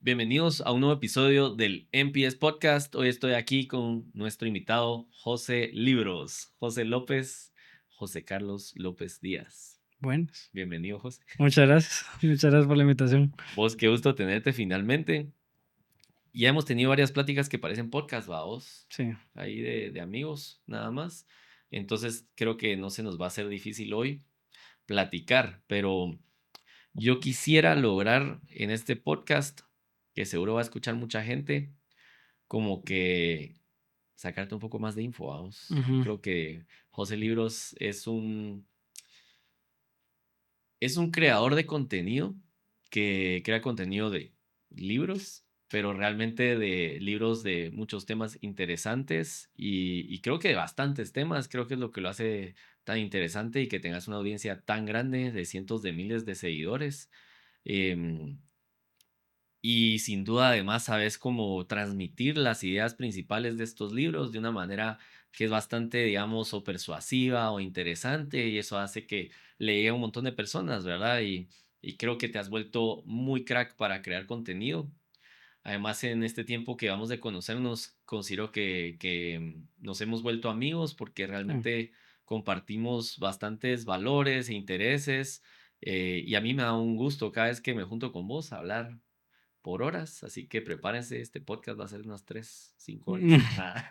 Bienvenidos a un nuevo episodio del MPS Podcast. Hoy estoy aquí con nuestro invitado José Libros, José López, José Carlos López Díaz. Buenas. Bienvenido, José. Muchas gracias. Muchas gracias por la invitación. Vos, qué gusto tenerte finalmente. Ya hemos tenido varias pláticas que parecen podcast, ¿va vos? Sí. Ahí de amigos, nada más. Entonces creo que no se nos va a hacer difícil hoy platicar, pero yo quisiera lograr en este podcast, que seguro va a escuchar mucha gente, como que sacarte un poco más de info, vamos. Ujú. Creo que José Libros es un creador de contenido que crea contenido de libros, pero realmente de libros de muchos temas interesantes y creo que de bastantes temas. Creo que es lo que lo hace tan interesante y que tengas una audiencia tan grande de cientos de miles de seguidores. Em, y sin duda además sabes cómo transmitir las ideas principales de estos libros de una manera que es bastante, digamos, o persuasiva o interesante y eso hace que le llegue a un montón de personas, ¿verdad? Y creo que te has vuelto muy crack para crear contenido. Además, en este tiempo que vamos de conocernos, considero que nos hemos vuelto amigos porque Sí. realmente compartimos bastantes valores e intereses y a mí me da un gusto cada vez que me junto con vos a hablar por horas, así que prepárense, este podcast va a ser unas 3, 5 horas.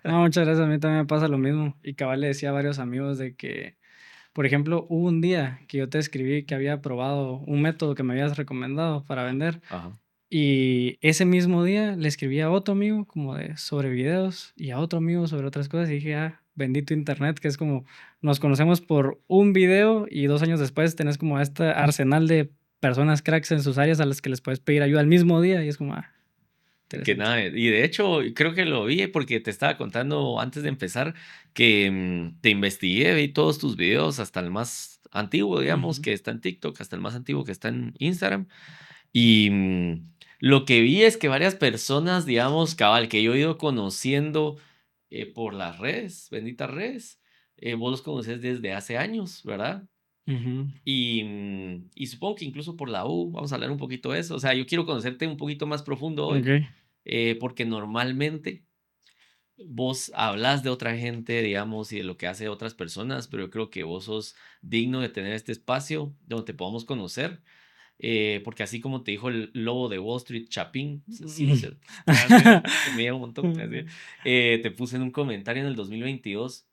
No, muchas gracias. A mí también me pasa lo mismo. Y cabal le decía a varios amigos de que, por ejemplo, hubo un día que yo te escribí que había probado un método que me habías recomendado para vender. Ajá. Y ese mismo día le escribí a otro amigo como de sobre videos y a otro amigo sobre otras cosas y dije, bendito internet, que es como nos conocemos por un video y 2 años después tenés como este arsenal de personas cracks en sus áreas a las que les puedes pedir ayuda al mismo día y es como, Que interesante. nada, y de hecho creo que lo vi porque te estaba contando antes de empezar que te investigué, vi todos tus videos, hasta el más antiguo, digamos, Ujú. que está en TikTok, hasta el más antiguo que está en Instagram. Y lo que vi es que varias personas, digamos, cabal, que yo he ido conociendo por las redes, benditas redes, vos los conoces desde hace años, ¿verdad? Ujú. Y supongo que incluso por la U, vamos a hablar un poquito de eso. O sea, yo quiero conocerte un poquito más profundo hoy, Ok. porque normalmente vos hablas de otra gente, digamos, y de lo que hace otras personas, pero yo creo que vos sos digno de tener este espacio donde te podamos conocer, porque así como te dijo el lobo de Wall Street, Chapín, sí, es cierto, que me llega un montón, así, te puse en un comentario en el 2022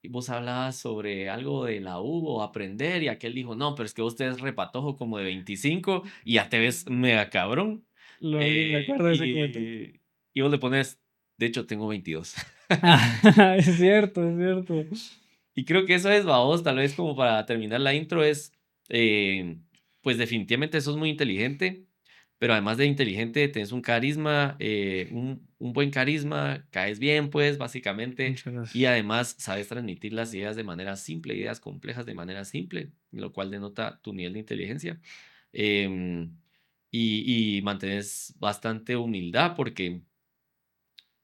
y vos hablabas sobre algo de la U o aprender y aquel dijo, no, pero es que vos te ves repatojo como de 25 y ya te ves mega cabrón. Lo vi, me acuerdo de ese comentario. Y vos le pones, de hecho tengo 22. Es cierto, es cierto. Y creo que eso es, vos, tal vez como para terminar la intro es, pues definitivamente sos muy inteligente, pero además de inteligente tenés un carisma, un buen carisma, caes bien, pues, básicamente, Muchas y gracias. además sabes transmitir las ideas de manera simple, ideas complejas de manera simple, lo cual denota tu nivel de inteligencia. Em, y mantenés bastante humildad porque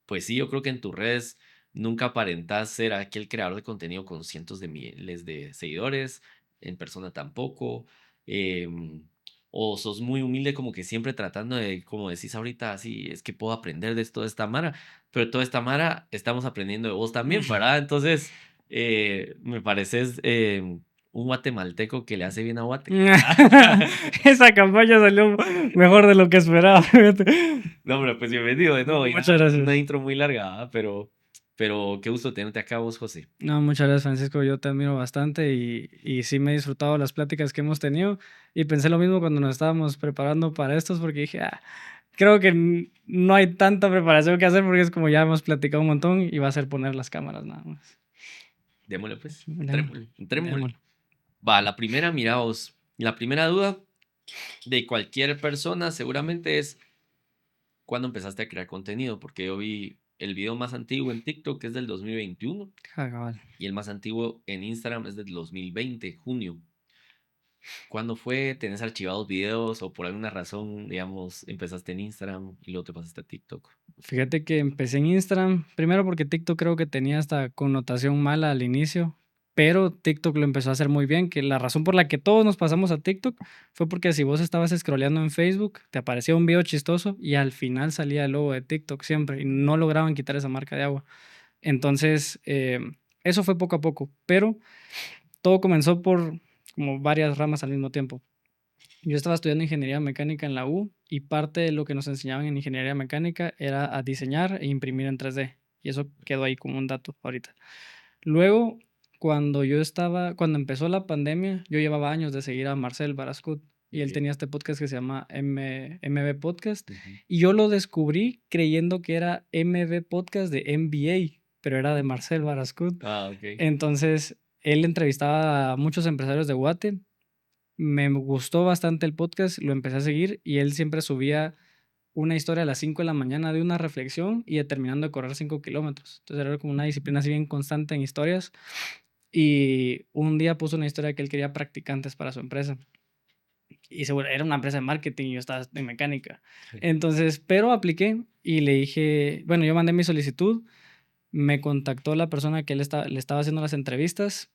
pues sí, yo creo que en tus redes nunca aparentas ser aquel creador de contenido con cientos de miles de seguidores, en persona tampoco, em, o sos muy humilde como que siempre tratando de, como decís ahorita, así, es que puedo aprender de esto de esta Mara, pero toda esta Mara estamos aprendiendo de vos también, ¿verdad? Entonces, me pareces un guatemalteco que le hace bien a Guate. Esa campaña salió mejor de lo que esperaba, fíjate. No, hombre, pues bienvenido de nuevo. Ya Muchas una gracias. intro muy larga, ¿ah? Pero qué gusto tenerte acá vos, José. No, muchas gracias, Francisco. Yo te admiro bastante y sí me he disfrutado las pláticas que hemos tenido. Y pensé lo mismo cuando nos estábamos preparando para estos, porque dije, creo que no hay tanta preparación que hacer porque es como ya hemos platicado un montón y va a ser poner las cámaras nada más. Démosle, pues. Démosle, Entrémosle, entrémosle. démosle. Va, la primera, mira vos. La primera duda de cualquier persona seguramente es cuándo empezaste a crear contenido, porque yo vi el video más antiguo en TikTok que es del 2021 Cabal. y el más antiguo en Instagram es del 2020, junio. ¿Cuándo fue? ¿Tenés archivados videos o por alguna razón, digamos, empezaste en Instagram y luego te pasaste a TikTok? Fíjate que empecé en Instagram, primero porque TikTok creo que tenía esta connotación mala al inicio, pero TikTok lo empezó a hacer muy bien, que la razón por la que todos nos pasamos a TikTok fue porque si vos estabas scrolleando en Facebook, te aparecía un video chistoso y al final salía el logo de TikTok siempre y no lograban quitar esa marca de agua. Entonces, eso fue poco a poco, pero todo comenzó por como varias ramas al mismo tiempo. Yo estaba estudiando ingeniería mecánica en la U y parte de lo que nos enseñaban en ingeniería mecánica era a diseñar e imprimir en 3D. Y eso quedó ahí como un dato ahorita. Luego, cuando empezó la pandemia, yo llevaba años de seguir a Marcel Barascut y él Ok. tenía este podcast que se llama MB Podcast Ujú. y yo lo descubrí creyendo que era MB Podcast de MBA, pero era de Marcel Barascut. Ah, ok. Entonces, él entrevistaba a muchos empresarios de Guate. Me gustó bastante el podcast, lo empecé a seguir y él siempre subía una historia a las 5 de la mañana de una reflexión y de terminando de correr 5 kilómetros. Entonces era como una disciplina así bien constante en historias. Y un día puso una historia que él quería practicantes para su empresa. Y seguro, era una empresa de marketing y yo estaba en mecánica. Entonces, pero apliqué y le dije, bueno, yo mandé mi solicitud, me contactó la persona que le estaba haciendo las entrevistas.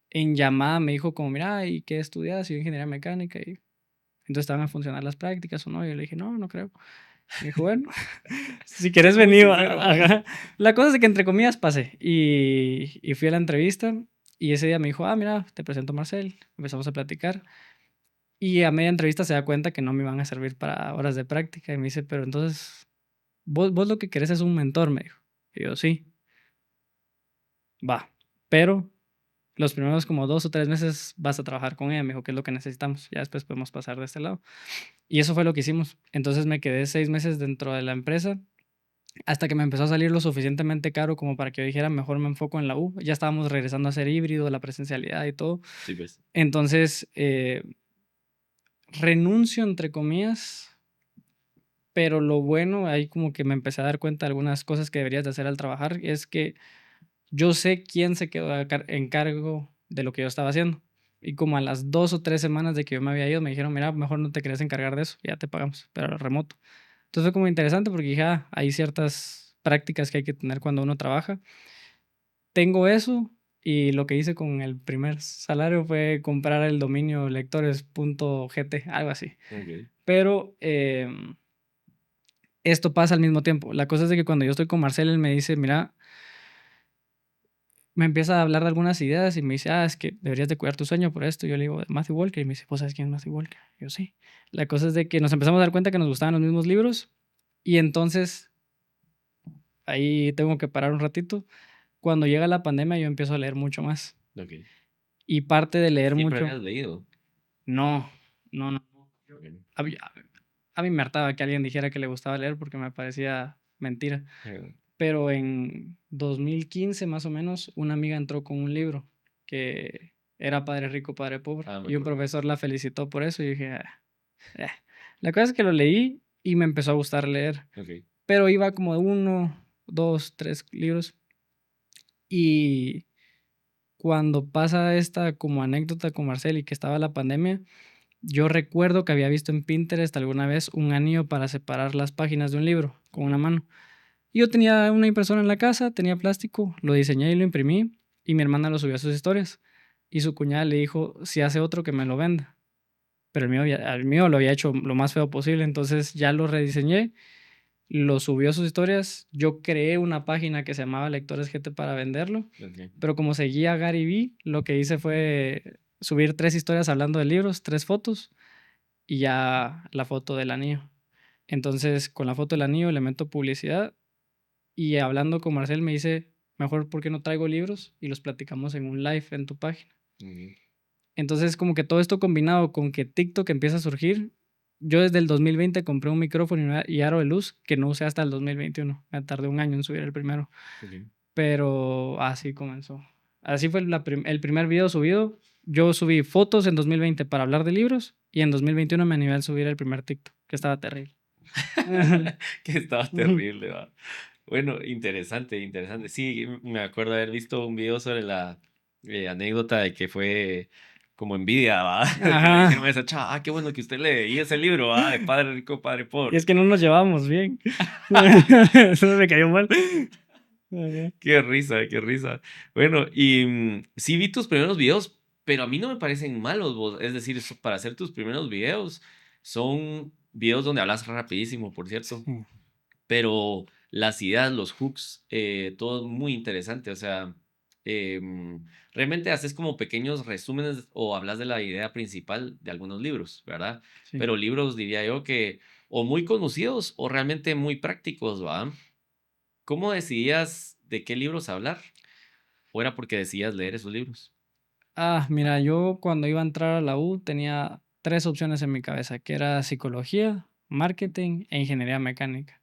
En llamada me dijo como, mira, ¿y qué estudias? Y yo ingeniería mecánica. Y entonces estaban a funcionar las prácticas o no. Y yo le dije, no, no creo. Me dijo, bueno, si quieres Muy venir. sincero. Ajá. La cosa es que entre comillas pasé y fui a la entrevista y ese día me dijo, mira, te presento a Marcel. Empezamos a platicar y a media entrevista se da cuenta que no me iban a servir para horas de práctica y me dice, pero entonces, vos lo que querés es un mentor, me dijo. Y yo, sí, va, pero los primeros como 2 o 3 meses vas a trabajar con ella, me dijo, que es lo que necesitamos. Ya después podemos pasar de este lado. Y eso fue lo que hicimos. Entonces me quedé 6 meses dentro de la empresa hasta que me empezó a salir lo suficientemente caro como para que yo dijera, mejor me enfoco en la U. Ya estábamos regresando a ser híbrido, la presencialidad y todo. Sí, pues. Entonces, renuncio entre comillas, pero lo bueno, ahí como que me empecé a dar cuenta de algunas cosas que deberías de hacer al trabajar, es que yo sé quién se quedó en cargo de lo que yo estaba haciendo. Y como a las 2 o 3 semanas de que yo me había ido, me dijeron, mira, mejor no te querías encargar de eso, ya te pagamos, pero remoto. Entonces fue como interesante porque dije, hay ciertas prácticas que hay que tener cuando uno trabaja. Tengo eso y lo que hice con el primer salario fue comprar el dominio lectores.gt, algo así. Ok. Pero esto pasa al mismo tiempo. La cosa es de que cuando yo estoy con Marcel, él me dice, mira, me empieza a hablar de algunas ideas y me dice, es que deberías de cuidar tu sueño por esto. Yo le digo, Matthew Walker. Y me dice, ¿vos sabes quién es Matthew Walker? Y yo, sí. La cosa es de que nos empezamos a dar cuenta que nos gustaban los mismos libros y entonces ahí tengo que parar un ratito. Cuando llega la pandemia yo empiezo a leer mucho más. Ok. Y parte de leer Siempre mucho... habías leído. No, no, no. Ok. A mí me hartaba que alguien dijera que le gustaba leer porque me parecía mentira. Pero en 2015 más o menos, una amiga entró con un libro que era Padre Rico, Padre Pobre. Me Y un acuerdo. profesor la felicitó por eso y dije, eh". La cosa es que lo leí y me empezó a gustar leer. Ok. Pero iba como de 1, 2, 3 libros. Y cuando pasa esta como anécdota con Marcel y que estaba la pandemia, yo recuerdo que había visto en Pinterest alguna vez un anillo para separar las páginas de un libro con Ok. una mano. Y yo tenía una impresora en la casa, tenía plástico, lo diseñé y lo imprimí y mi hermana lo subió a sus historias. Y su cuñada le dijo, si hace otro que me lo venda. Pero el mío lo había hecho lo más feo posible, entonces ya lo rediseñé, lo subió a sus historias. Yo creé una página que se llamaba Lectores GT para venderlo, Ok. pero como seguía a Gary Vee, lo que hice fue subir 3 historias hablando de libros, 3 fotos y ya la foto del anillo. Entonces, con la foto del anillo le meto publicidad y hablando con Marcel me dice, mejor ¿por qué no traigo libros y los platicamos en un live en tu página? Ok. Entonces, como que todo esto combinado con que TikTok empieza a surgir, yo desde el 2020 compré un micrófono y aro de luz que no usé hasta el 2021. Me tardé un año en subir el primero, Ok. pero así comenzó. Así fue el primer video subido. Yo subí fotos en 2020 para hablar de libros y en 2021 me animé a subir el primer TikTok, que estaba terrible. Que estaba terrible, va. Bueno, interesante, interesante. Sí, me acuerdo haber visto un video sobre la anécdota de que fue como envidia, ¿va? Que le dijeron Ajá. a esa chava, qué bueno que usted leía ese libro, ¿va? De Padre Rico, Padre Y es Pobre. que no nos llevábamos bien. Eso me cayó mal. Ajá. Qué risa, qué risa. Bueno, y sí vi tus primeros videos, pero a mí no me parecen malos, vos. Es decir, para hacer tus primeros videos, son videos donde hablas rapidísimo, por cierto, Sí. pero las ideas, los hooks, todo muy interesante. O sea, realmente haces como pequeños resúmenes o hablas de la idea principal de algunos libros, ¿verdad? Sí. Pero libros, diría yo, que o muy conocidos o realmente muy prácticos, ¿va? ¿Cómo decidías de qué libros hablar? ¿O era porque decidías leer esos libros? Mira, yo cuando iba a entrar a la U tenía 3 opciones en mi cabeza, que era psicología, marketing e ingeniería mecánica.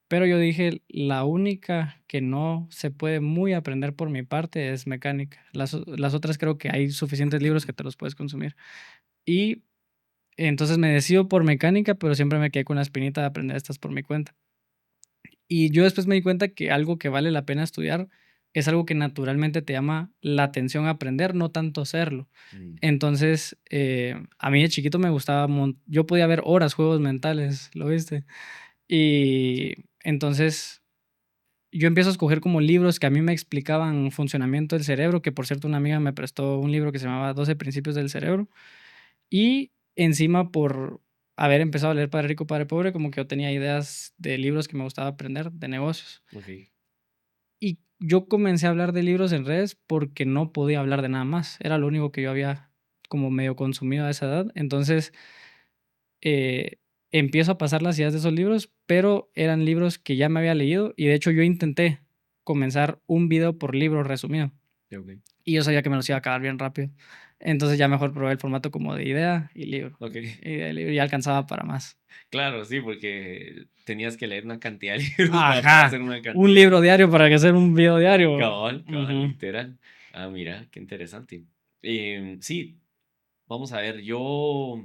Pero yo dije, la única que no se puede muy aprender por mi parte es mecánica. Las otras creo que hay suficientes libros que te los puedes consumir. Y entonces me decido por mecánica, pero siempre me quedé con la espinita de aprender estas por mi cuenta. Y yo después me di cuenta que algo que vale la pena estudiar es algo que naturalmente te llama la atención a aprender, no tanto hacerlo. Mm, Entonces, a mí de chiquito me gustaba, yo podía ver horas juegos mentales, ¿lo viste? Y entonces yo empiezo a escoger como libros que a mí me explicaban funcionamiento del cerebro, que por cierto una amiga me prestó un libro que se llamaba 12 principios del cerebro. Y encima por haber empezado a leer Padre Rico, Padre Pobre, como que yo tenía ideas de libros que me gustaba aprender de negocios. ok. Y yo comencé a hablar de libros en redes porque no podía hablar de nada más. Era lo único que yo había como medio consumido a esa edad. Entonces, eh, empiezo a pasar las ideas de esos libros, pero eran libros que ya me había leído y de hecho yo intenté comenzar un video por libro resumido Ok. y yo sabía que me los iba a acabar bien rápido. Entonces ya mejor probé el formato como de idea y libro. Ok. Y de libro ya alcanzaba para más. Claro, sí, porque tenías que leer una cantidad de libros para poder Ajá, hacer una un cantidad. libro diario para que hacer un video diario. Cabal, cabal, Ujú. literal. Ah, mira, qué interesante. Sí, vamos a ver, yo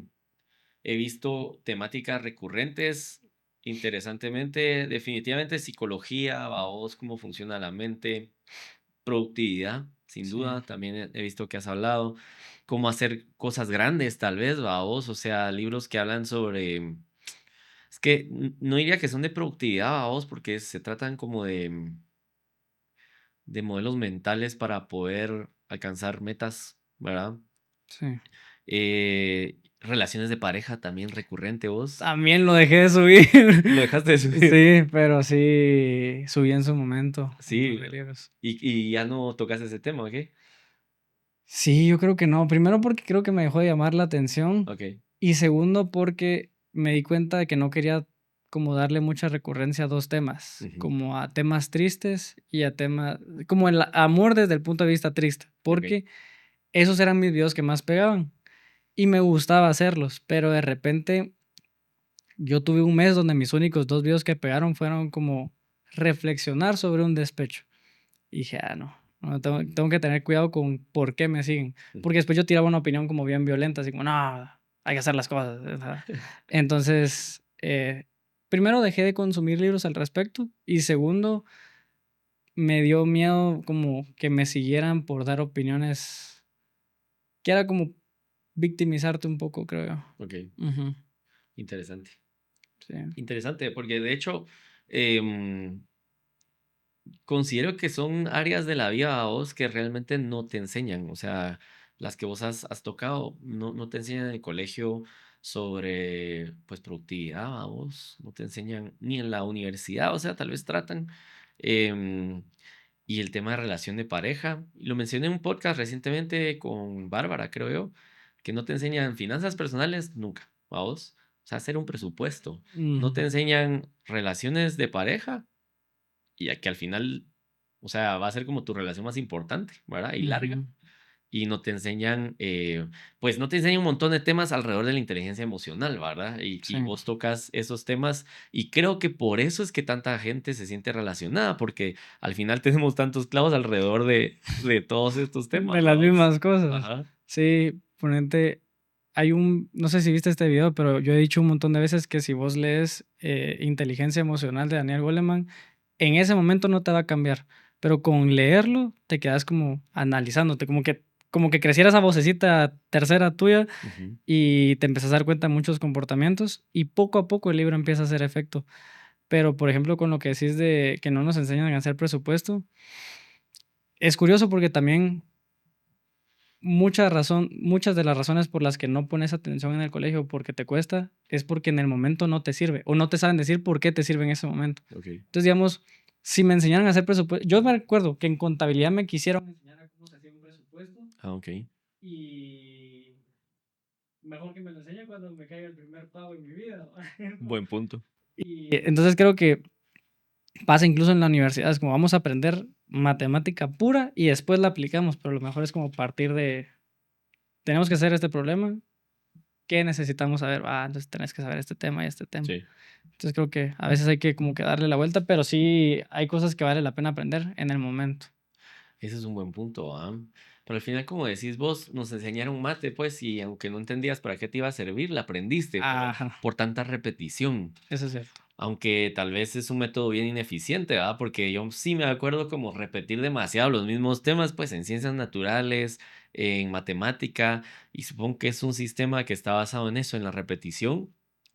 he visto temáticas recurrentes, interesantemente, definitivamente psicología, vaos, cómo funciona la mente, productividad, sin Sí, duda, también he visto que has hablado, cómo hacer cosas grandes, tal vez, vaos, o sea, libros que hablan sobre, es que no diría que son de productividad, vaos, porque se tratan como de modelos mentales para poder alcanzar metas, ¿verdad? sí. Relaciones de pareja también recurrente, vos. También lo dejé de subir. Lo dejaste de subir. Sí, pero sí subí en su momento un par Sí, de libros. y ya no tocas ese tema, ¿ok? Sí, yo creo que no. Primero porque creo que me dejó de llamar la atención Ok, y segundo porque me di cuenta de que no quería como darle mucha recurrencia a dos temas, ujú, como a temas tristes y a temas, como el amor desde el punto de vista triste, ok, porque esos eran mis videos que más pegaban y me gustaba hacerlos, pero de repente yo tuve un mes donde mis únicos dos videos que pegaron fueron como reflexionar sobre un despecho. Y dije, no, no tengo que tener cuidado con por qué me siguen. ujú, Porque después yo tiraba una opinión como bien violenta, así como, no, hay que hacer las cosas. O sea. Entonces, primero dejé de consumir libros al respecto y segundo, me dio miedo como que me siguieran por dar opiniones, que era como victimizarte un poco, creo yo. ok, Ujú, interesante. sí, Interesante, porque de hecho, em, considero que son áreas de la vida a vos que realmente no te enseñan, o sea, las que vos has tocado, no te enseñan en el colegio sobre, pues, productividad a vos, no te enseñan ni en la universidad, o sea, tal vez tratan, em, y el tema de relación de pareja, lo mencioné en un podcast recientemente con Bárbara, creo yo, que no te enseñan finanzas personales nunca, a vos, o sea, hacer un presupuesto, no te ujú, enseñan relaciones de pareja y a que al final, o sea, va a ser como tu relación más importante, ¿verdad? Y larga. ujú, Y no te enseñan, pues no te enseñan un montón de temas alrededor de la inteligencia emocional, ¿verdad? sí. Y vos tocas esos temas y creo que por eso es que tanta gente se siente relacionada, porque al final tenemos tantos clavos alrededor de todos estos De temas, las vamos. mismas cosas. Ajá. Sí, ponente, hay no sé si viste este video, pero yo he dicho un montón de veces que si vos lees Inteligencia Emocional de Daniel Goleman, en ese momento no te va a cambiar, pero con leerlo te quedas como analizándote, como que creciera esa vocecita tercera tuya y te empezás a dar cuenta de muchos comportamientos y poco a poco el libro empieza a hacer efecto. Pero, por ejemplo, con lo que decís de que no nos enseñan a hacer presupuesto, es curioso porque también muchas de las razones por las que no pones atención en el colegio porque te cuesta, es porque en el momento no te sirve o no te saben decir por qué te sirve en ese momento. Ok. Entonces, digamos, si me enseñaran a hacer presupuesto, yo me recuerdo que en contabilidad me quisieron enseñar a cómo se hacía un presupuesto Ah, ok. y mejor que me lo enseñe cuando me caiga el primer pago en mi vida. Buen punto. Y entonces creo que pasa incluso en la universidad, es como vamos a aprender matemática pura y después la aplicamos, pero lo mejor es como partir de, tenemos que hacer este problema, ¿qué necesitamos saber? Entonces tenés que saber este tema y este tema. Sí. Entonces creo que a veces hay que como que darle la vuelta, pero sí hay cosas que vale la pena aprender en el momento. Ese es un buen punto, ¿ah? Pero al final, como decís vos, nos enseñaron mate, pues, y aunque no entendías para qué te iba a servir, la aprendiste, pero Ajá, por tanta repetición. eso es cierto. Aunque tal vez es un método bien ineficiente, ¿verdad? Porque yo sí me acuerdo como repetir demasiado los mismos temas, pues, en ciencias naturales, en matemática, y supongo que es un sistema que está basado en eso, en la repetición,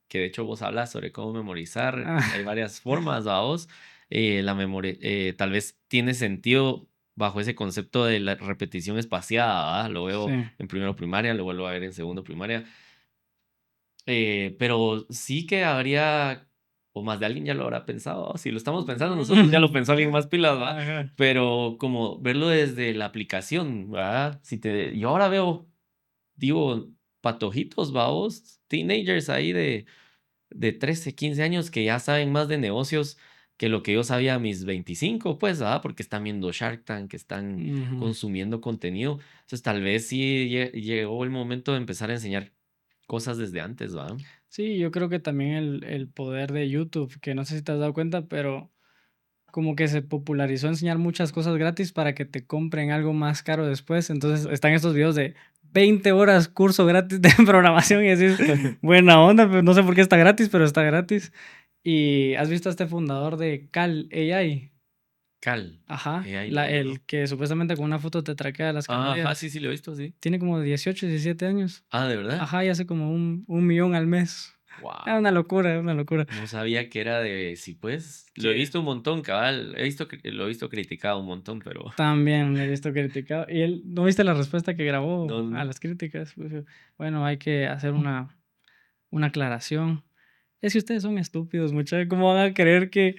que de hecho vos hablas sobre cómo memorizar, y hay Ah, varias formas, ¿va vos? La memoria, tal vez tiene sentido bajo ese concepto de la repetición espaciada, ¿verdad? Lo veo sí. en primero primaria, lo vuelvo a ver en segundo primaria. Pero sí que habría, o más de alguien ya lo habrá pensado. Si lo estamos pensando nosotros, ya lo pensó alguien más pilas, ¿va? Ajá. Pero como verlo desde la aplicación, ¿verdad? Yo ahora veo, digo, patojitos, vaos, teenagers ahí de 13 15 años que ya saben más de negocios que lo que yo sabía a mis 25 pues, ¿verdad? Porque están viendo Shark Tank, que están Ujú. consumiendo contenido. Entonces, tal vez sí llegó el momento de empezar a enseñar cosas desde antes, ¿va? Sí, yo creo que también el poder de YouTube, que no sé si te has dado cuenta, pero como que se popularizó enseñar muchas cosas gratis para que te compren algo más caro después. Entonces están estos videos de 20 horas curso gratis de programación y decís, buena onda, pero no sé por qué está gratis, pero está gratis. ¿Y has visto a este fundador de Cal AI? Cal. Ajá, AI, no, no, no. el que supuestamente con una foto te traquea las Ajá, calorías. sí, sí, lo he visto, sí. Tiene como 18, 17 años. Ah, ¿de verdad? Ajá, y hace como un millón al mes. Es una Wow. locura, es una locura. No sabía que era de, sí, pues, lo he Sí. visto un montón, cabal. Lo he visto criticado un montón, pero También le he visto criticado. Y él, ¿no viste la respuesta que grabó no, no, a no. las críticas? Pues, bueno, hay que hacer una aclaración. Es que ustedes son estúpidos, muchachos. ¿Cómo van a creer que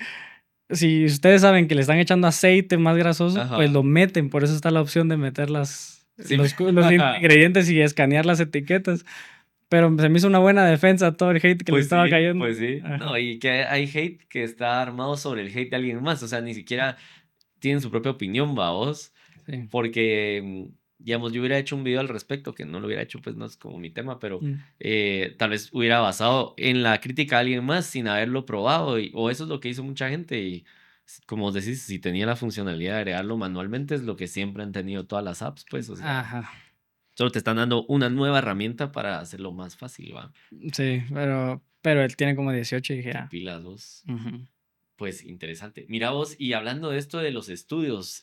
si ustedes saben que le están echando aceite más grasoso, pues Ajá. lo meten? Por eso está la opción de meter Sí. los ingredientes y escanear las etiquetas. Pero se me hizo una buena defensa a todo el hate que le Pues estaba sí, cayendo. pues sí. Ajá. No, y que hay hate que está armado sobre el hate de alguien más. O sea, ni siquiera tienen su propia opinión, vaos. Sí. Porque, digamos, yo hubiera hecho un video al respecto, que no lo hubiera hecho, pues no es como mi tema, pero Mm. tal vez hubiera basado en la crítica a alguien más sin haberlo probado, o eso es lo que hizo mucha gente, y como decís, si tenía la funcionalidad de agregarlo manualmente, es lo que siempre han tenido todas las apps, pues, o sea, Ajá. solo te están dando una nueva herramienta para hacerlo más fácil, ¿va? Sí, pero él tiene como 18 y dije, Qué pilas vos. ujú. Pues interesante. Mira vos, y hablando de esto de los estudios,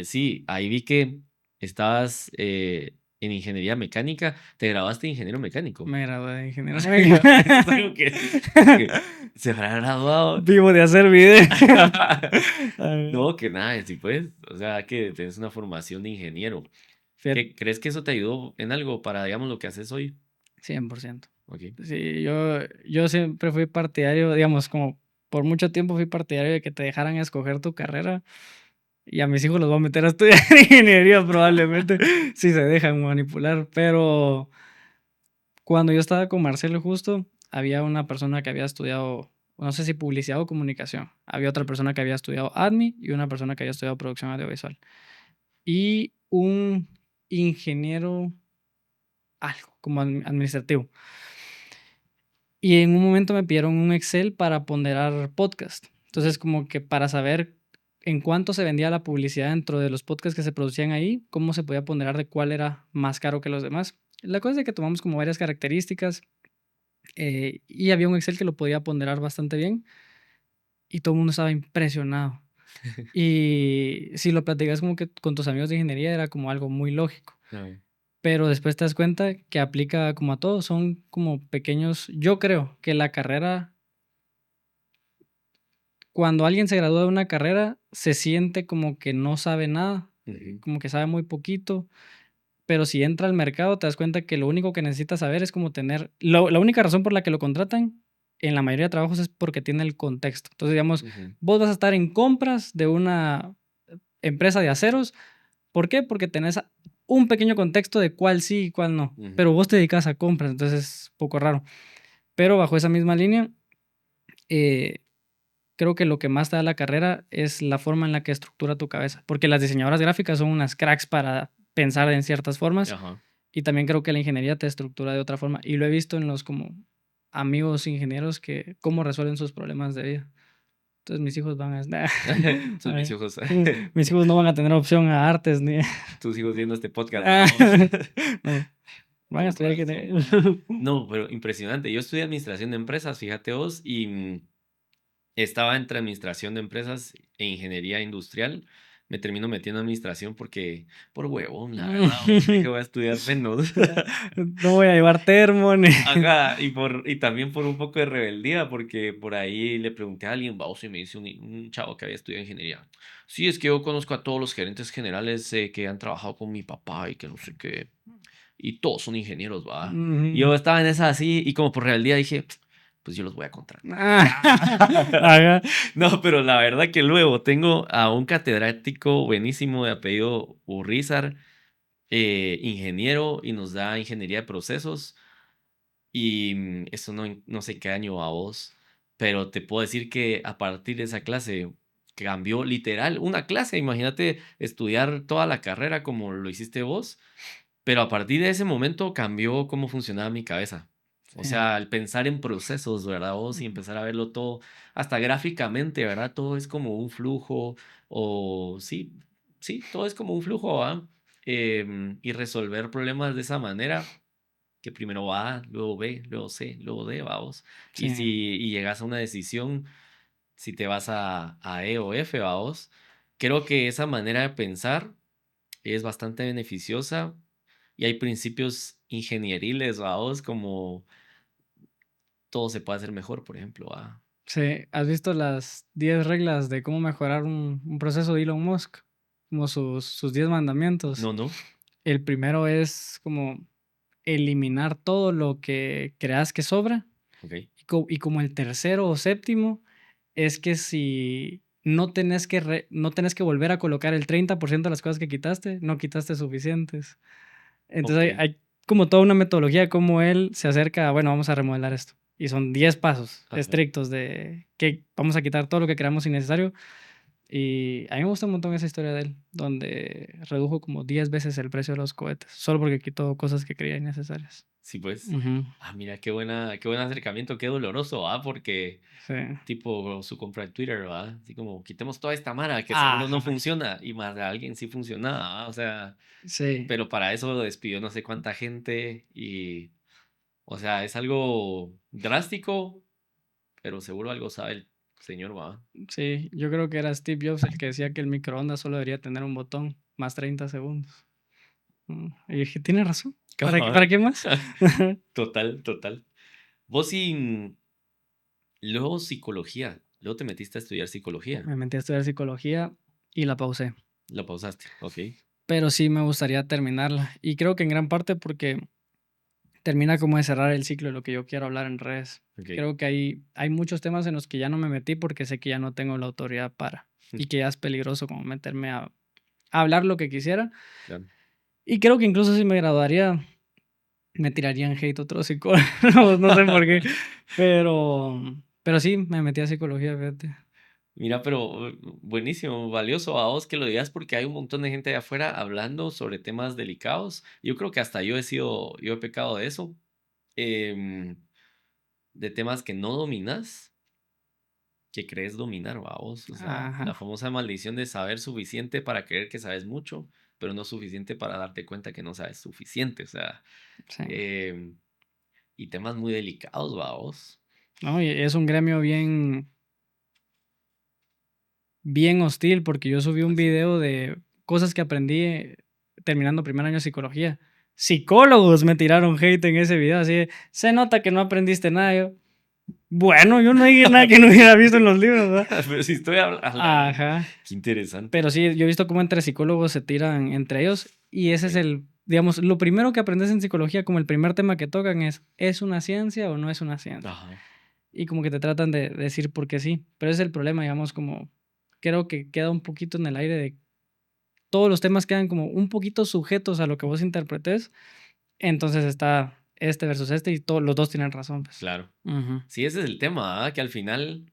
sí, ahí vi que estabas en ingeniería mecánica, te graduaste de ingeniero mecánico. Me gradué de ingeniero Eso es algo que se habrá graduado. Vivo de hacer video. No, que nada, sí pues, o sea, que tienes una formación de ingeniero. Fíjate, ¿Qué crees que eso te ayudó en algo para, digamos, lo que haces hoy? 100%. Ok. Sí, yo siempre fui partidario, digamos, como por mucho tiempo fui partidario de que te dejaran escoger tu carrera y a mis hijos los voy a meter a estudiar ingeniería probablemente si se dejan manipular, pero cuando yo estaba con Marcelo justo, había una persona que había estudiado, no sé si publicidad o comunicación, había otra persona que había estudiado admin y una persona que había estudiado producción audiovisual y un ingeniero algo como administrativo. Y en un momento me pidieron un Excel para ponderar podcast. Entonces, Ok. como que para saber en cuánto se vendía la publicidad dentro de los podcasts que se producían ahí, cómo se podía ponderar de cuál era más caro que los demás. La cosa es de que tomamos como varias características y había un Excel que lo podía ponderar bastante bien y todo el mundo estaba impresionado. Y si lo platicas como que con tus amigos de ingeniería era como algo muy lógico. No. Pero después te das cuenta que aplica como a todos, son como pequeños, yo creo que la carrera cuando alguien se gradúa de una carrera, se siente como que no sabe nada, Ujú. como que sabe muy poquito, pero si entra al mercado te das cuenta que lo único que necesita saber es como tener, la única razón por la que lo contratan en la mayoría de trabajos es porque tiene el contexto. Entonces, digamos, Ujú. vos vas a estar en compras de una empresa de aceros. ¿Por qué? Porque tenés un pequeño contexto de cuál sí y cuál no, Ujú. pero vos te dedicas a compras, entonces es poco raro. Pero bajo esa misma línea, eh, creo que lo que más te da la carrera es la forma en la que estructura tu cabeza, porque las diseñadoras gráficas son unas cracks para pensar en ciertas formas Ajá. y también creo que la ingeniería te estructura de otra forma y lo he visto en los como amigos ingenieros que cómo resuelven sus problemas de vida. Entonces mis hijos van a... Tus mis hijos, mis hijos no van a tener opción a artes ni... tus hijos viendo este podcast, vamos. No, van a Con estudiar razón, ingeniería. va. No, pero impresionante. Yo estudié administración de empresas, fíjate vos, y estaba entre administración de empresas e ingeniería industrial. Me termino metiendo en administración porque, por huevón, la verdad, vos, dije voy a estudiar menos. No voy a llevar termo ni... Ajá, y también por un poco de rebeldía, porque por ahí le pregunté a alguien, vamos, y me dice un chavo que había estudiado ingeniería. Sí, es que yo conozco a todos los gerentes generales que han trabajado con mi papá y que no sé qué. Y todos son ingenieros, va. Y Ujú. yo estaba en esa así, y como por rebeldía dije, pues yo los voy a contratar. Ajá. No, pero la verdad que luego tengo a un catedrático buenísimo de apellido Urrizar, ingeniero, y nos da ingeniería de procesos. Y eso no sé qué año a vos, pero te puedo decir que a partir de esa clase cambió literal una clase. Imagínate estudiar toda la carrera como lo hiciste vos, pero a partir de ese momento cambió cómo funcionaba mi cabeza. O Sí. sea, al pensar en procesos, ¿verdad? Vos y empezar a verlo todo, hasta gráficamente, ¿verdad? Todo es como un flujo, o sí, sí, todo es como un flujo, ¿va? Y resolver problemas de esa manera que primero va A, luego B, luego C, luego D, vamos. Y Sí. si llegas a una decisión, si te vas a E o F, vamos. Creo que esa manera de pensar es bastante beneficiosa y hay principios ingenieriles, vamos, como todo se puede hacer mejor, por ejemplo. Sí. ¿Has visto las 10 reglas de cómo mejorar un proceso de Elon Musk? Como sus 10 mandamientos. No, no. El primero es como eliminar todo lo que creas que sobra. Ok, Y como el tercero o séptimo es que si no tenés que volver a colocar el 30% de las cosas que quitaste, no quitaste suficientes. ok. Entonces hay como toda una metodología de cómo él se acerca a, bueno, vamos a remodelar esto. Y son 10 pasos Ajá. estrictos de que vamos a quitar todo lo que creamos innecesario. Y a mí me gusta un montón esa historia de él, donde redujo como 10 veces el precio de los cohetes, solo porque quitó cosas que creía innecesarias. Sí, pues. Ujú. Mira, qué buen acercamiento, qué doloroso, porque Sí. tipo su compra en Twitter, ¿va? Así como quitemos toda esta mara que seguro no Ajá. funciona y más de alguien sí funcionaba, ¿va? O sea, Sí. pero para eso lo despidió no sé cuánta gente y, o sea, es algo drástico, pero seguro algo sabe el señor, ¿va? Sí, yo creo que era Steve Jobs el que decía que el microondas solo debería tener un botón más 30 segundos. Y dije, tiene razón. ¿Para Cabal. qué más? Total, total. Vos y luego psicología, luego te metiste a estudiar psicología, Me metí a estudiar psicología y la pausé. lo pausaste, ok, Pero sí me gustaría terminarla. Y creo que en gran parte porque termina como de cerrar el ciclo de lo que yo quiero hablar en redes. ok. Creo que hay muchos temas en los que ya no me metí porque sé que ya no tengo la autoridad para. Y que ya es peligroso como meterme a hablar lo que quisiera. Claro. Y creo que incluso si me graduaría, me tirarían hate otros psicólogos, no sé por qué. Pero sí, me metí a psicología, fíjate. Mira, pero buenísimo, valioso a vos que lo digas porque hay un montón de gente de afuera hablando sobre temas delicados. Yo creo que hasta yo he pecado de eso, em, de temas que no dominas, que crees dominar, vos. O sea, Ajá, la famosa maldición de saber suficiente para creer que sabes mucho, pero no suficiente para darte cuenta que no sabes suficiente. O sea, sí. em, y temas muy delicados, vos. No, y es un gremio bien hostil porque yo subí un Así. video de cosas que aprendí terminando primer año de psicología. Psicólogos me tiraron hate en ese video, así de, se nota que no aprendiste nada. Yo, Bueno, yo no hay nada que no hubiera visto en los libros, ¿verdad? Pero si estoy hablando... Ajá. Qué interesante. Pero sí, yo he visto cómo entre psicólogos se tiran entre ellos y ese es Ok. el, digamos, lo primero que aprendes en psicología, como el primer tema que tocan ¿es una ciencia o no es una ciencia? Ajá. Y como que te tratan de decir por qué sí, pero ese es el problema, digamos, como creo que queda un poquito en el aire de todos los temas quedan como un poquito sujetos a lo que vos interpretes, entonces está este versus este y todos los dos tienen razón, pues. Claro. Ujú. Sí, ese es el tema, ¿ah? Que al final,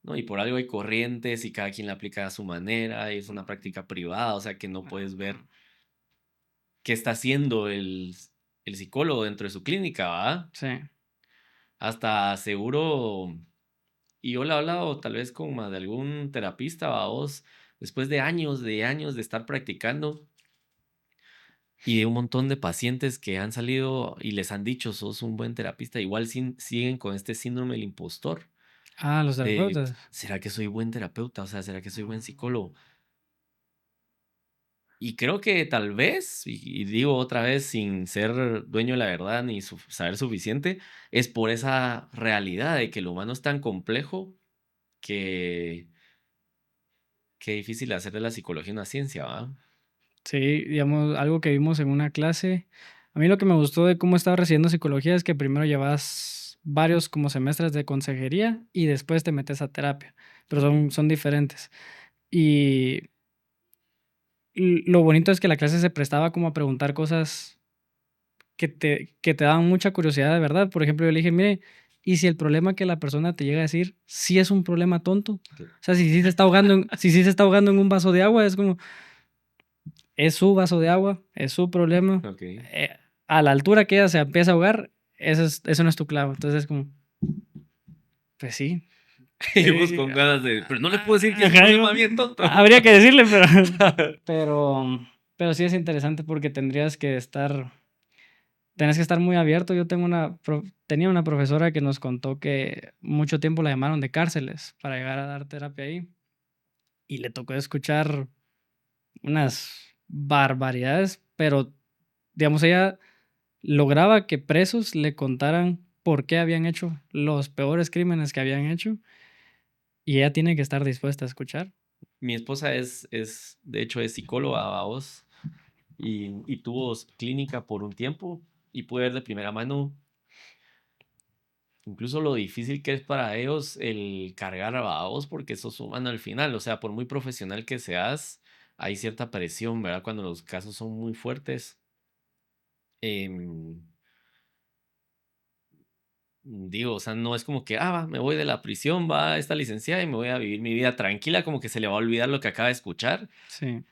¿no? Y por algo hay corrientes y cada quien la aplica a su manera y es una práctica privada, o sea que no puedes ver qué está haciendo el psicólogo dentro de su clínica, ¿va? Sí. Hasta seguro, y yo le he hablado tal vez con más de algún terapista, ¿va vos? Después de años de estar practicando y de un montón de pacientes que han salido y les han dicho, sos un buen terapista, igual siguen con este síndrome del impostor. Ah, los De, terapeutas. ¿será que soy buen terapeuta? O sea, ¿será que soy buen psicólogo? Y creo que tal vez, y digo otra vez sin ser dueño de la verdad ni saber suficiente, es por esa realidad de que el humano es tan complejo que qué difícil hacer de la psicología una ciencia, ¿va? Sí, digamos, algo que vimos en una clase. A mí lo que me gustó de cómo estaba recibiendo psicología es que primero llevas varios como semestres de consejería y después te metes a terapia, pero Ok. son diferentes. Y lo bonito es que la clase se prestaba como a preguntar cosas que te daban mucha curiosidad de verdad. Por ejemplo, yo le dije, mire, ¿y si el problema que la persona te llega a decir sí es un problema tonto? Cl- O sea, si sí se está ahogando si sí se está ahogando en un vaso de agua, es como, es su vaso de agua, es su problema. Ok. Eh, a la altura que ella se empieza a ahogar, eso no es tu clavo. Entonces es como, pues sí. Y vos con ganas de, pero no le puedo decir que es un Ajá, problema bien tonto. habría que decirle, pero sí es interesante porque tenés que estar muy abierto. Yo tenía una profesora que nos contó que mucho tiempo la llamaron de cárceles para llegar a dar terapia ahí y le tocó escuchar unas barbaridades, pero digamos, ella lograba que presos le contaran por qué habían hecho los peores crímenes que habían hecho y ella tiene que estar dispuesta a escuchar. Mi esposa de hecho, es psicóloga, vos, y tuvo clínica por un tiempo y pude ver de primera mano incluso lo difícil que es para ellos el cargar a vos porque sos humano al final, o sea, por muy profesional que seas, hay cierta presión, ¿verdad? Cuando los casos son muy fuertes. Em, digo, o sea, no es como que, va, me voy de la prisión, va esta licenciada y me voy a vivir mi vida tranquila, como que se le va a olvidar lo que acaba de escuchar. Sí,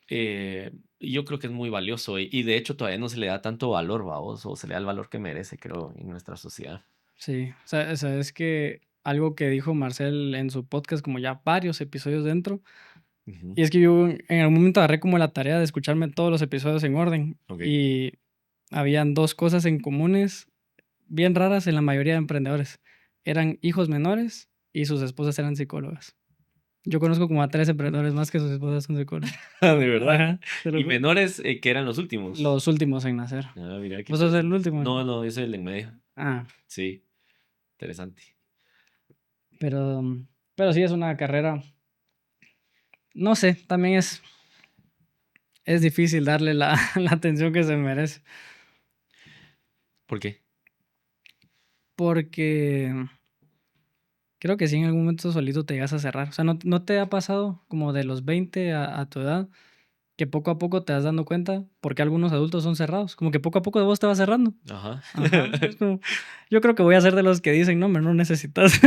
Y yo creo que es muy valioso y de hecho todavía no se le da tanto valor, vos, o se le da el valor que merece, creo, en nuestra sociedad. sí. Sabes que algo que dijo Marcel en su podcast, como ya varios episodios dentro, Ujú. y es que yo en algún momento agarré como la tarea de escucharme todos los episodios en orden Ok. y habían dos cosas en comunes bien raras en la mayoría de emprendedores. Eran hijos menores y sus esposas eran psicólogas. Yo conozco como a 3 emprendedores más que sus esposas son psicólogas. De verdad. Ajá, te lo Y juro. menores que eran los últimos. Los últimos en nacer. Ah, mira, qué ¿Vos sos el interesante. último? No, no, yo soy el de en medio. Ah, Sí, interesante. pero, pero sí es una carrera, no sé, también es difícil darle la, la atención que se merece. ¿Por qué? Porque creo que sí en algún momento solito te llegas a cerrar. O sea, ¿no te ha pasado como de los 20 a tu edad que poco a poco te vas dando cuenta porque algunos adultos son cerrados? Como que poco a poco de vos te vas cerrando. Ajá. Ajá, es como, yo creo que voy a ser de los que dicen, no, hombre, no necesitas,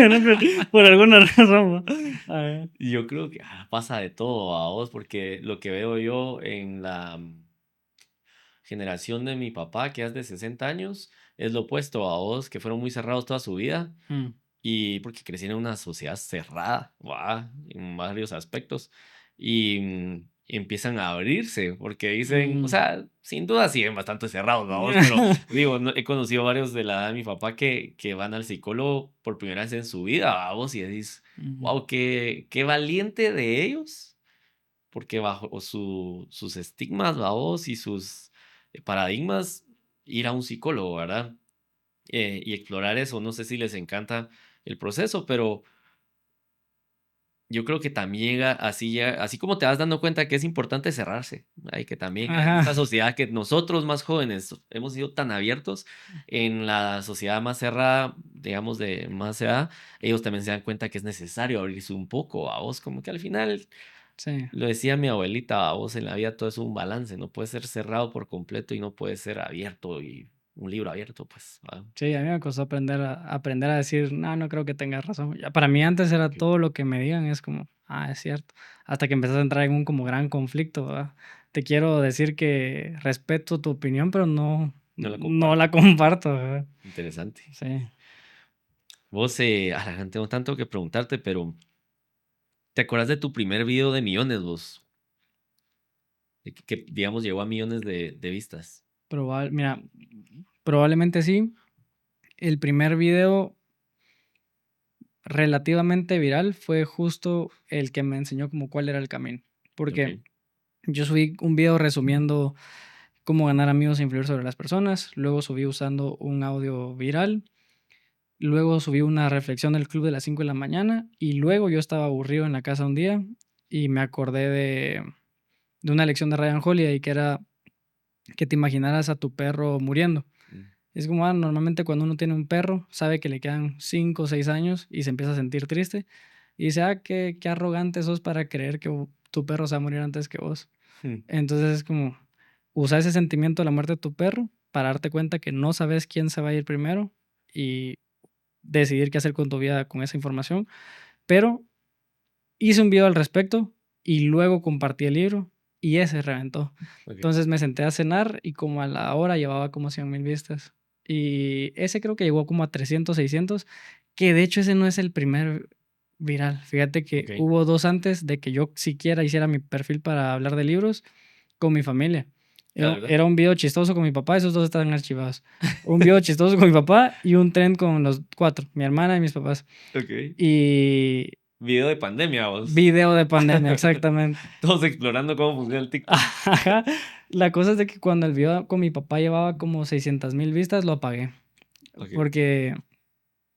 por alguna razón. ¿Va? A ver. Y yo creo que pasa de todo a vos, porque lo que veo yo en la generación de mi papá, que es de 60 años, es lo opuesto a vos, que fueron muy cerrados toda su vida Mm, y porque crecieron en una sociedad cerrada, ¿va? En varios aspectos y empiezan a abrirse porque dicen, o mm. sea, sin duda siguen bastante cerrados, vamos, pero digo, he conocido varios de la edad de mi papá que van al psicólogo por primera vez en su vida, vamos, y decís, Ujú. wow, qué valiente de ellos, porque bajo sus estigmas, vamos, y sus paradigmas, ir a un psicólogo, ¿verdad? y explorar eso. No sé si les encanta el proceso, pero yo creo que también así como te vas dando cuenta que es importante cerrarse. Hay que también en esta Ajá, sociedad que nosotros más jóvenes hemos sido tan abiertos, en la sociedad más cerrada, digamos de más edad, ellos también se dan cuenta que es necesario abrirse un poco a vos, como que al final, sí. lo decía mi abuelita, a vos en la vida todo es un balance, no puede ser cerrado por completo y no puede ser abierto y un libro abierto, pues. Sí, a mí me costó aprender a decir, no, no creo que tengas razón. Ya, para mí antes era Ok. todo lo que me digan, es como, es cierto. Hasta que empezás a entrar en un como gran conflicto, ¿verdad? Te quiero decir que respeto tu opinión, pero no, No la no comparto. la comparto, ¿verdad? Interesante. Sí. Vos, no tengo tanto que preguntarte, pero ¿te acuerdas de tu primer video de millones, vos? De que, digamos, llegó a millones de vistas. Mira, probablemente sí. El primer video relativamente viral fue justo el que me enseñó como cuál era el camino. Ok. Porque yo subí un video resumiendo cómo ganar amigos e influir sobre las personas. Luego subí usando un audio viral. Luego subí una reflexión del club de las 5 de la mañana. Y luego yo estaba aburrido en la casa un día y me acordé de una lección de Ryan Holiday que era que te imaginaras a tu perro muriendo. Mm, Es como, normalmente cuando uno tiene un perro, sabe que le quedan 5 o 6 años y se empieza a sentir triste. Y dice, qué arrogante sos para creer que tu perro se va a morir antes que vos. mm, Entonces es como usar ese sentimiento de la muerte de tu perro para darte cuenta que no sabes quién se va a ir primero y decidir qué hacer con tu vida con esa información. Pero hice un video al respecto y luego compartí el libro y ese reventó. ok. Entonces me senté a cenar y como a la hora llevaba como 100,000 vistas. Y ese creo que llegó como a 300, 600, que de hecho ese no es el primer viral. Fíjate que Ok. hubo dos antes de que yo siquiera hiciera mi perfil para hablar de libros con mi familia. La Era, verdad. era un video chistoso con mi papá, esos dos están archivados. Un video chistoso con mi papá y un tren con los cuatro, mi hermana y mis papás. Ok. Y Video de pandemia, vos. video de pandemia, exactamente. Todos explorando cómo funciona el TikTok. Ajá. La cosa es de que cuando el video con mi papá llevaba como 600,000 vistas, lo apagué. Ok. Porque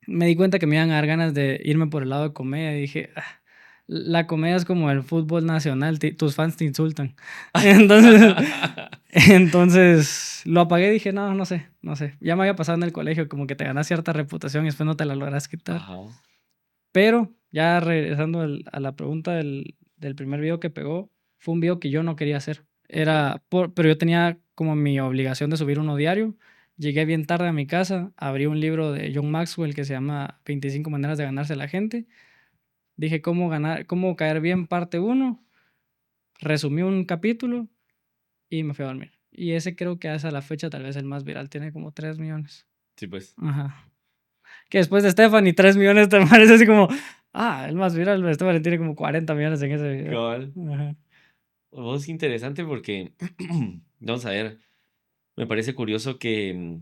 me di cuenta que me iban a dar ganas de irme por el lado de comedia. Y dije, la comedia es como el fútbol nacional, tus fans te insultan. Entonces, entonces lo apagué y dije, no, no sé. Ya me había pasado en el colegio, como que te ganas cierta reputación y después no te la logras quitar. Ajá. Pero ya regresando a la pregunta del primer video que pegó, fue un video que yo no quería hacer. Ok. Pero yo tenía como mi obligación de subir uno diario. Llegué bien tarde a mi casa, abrí un libro de John Maxwell que se llama 25 maneras de ganarse a la gente. Dije cómo caer bien parte uno, resumí un capítulo y me fui a dormir. Y ese creo que hasta la fecha tal vez el más viral, tiene como 3 millones. Sí, pues. Ajá. Que después de Stephanie, 3 millones te parece así como, el más viral, Stephanie tiene como 40 millones en ese video. Cabal. Ajá. Vos, interesante porque, vamos a ver, me parece curioso que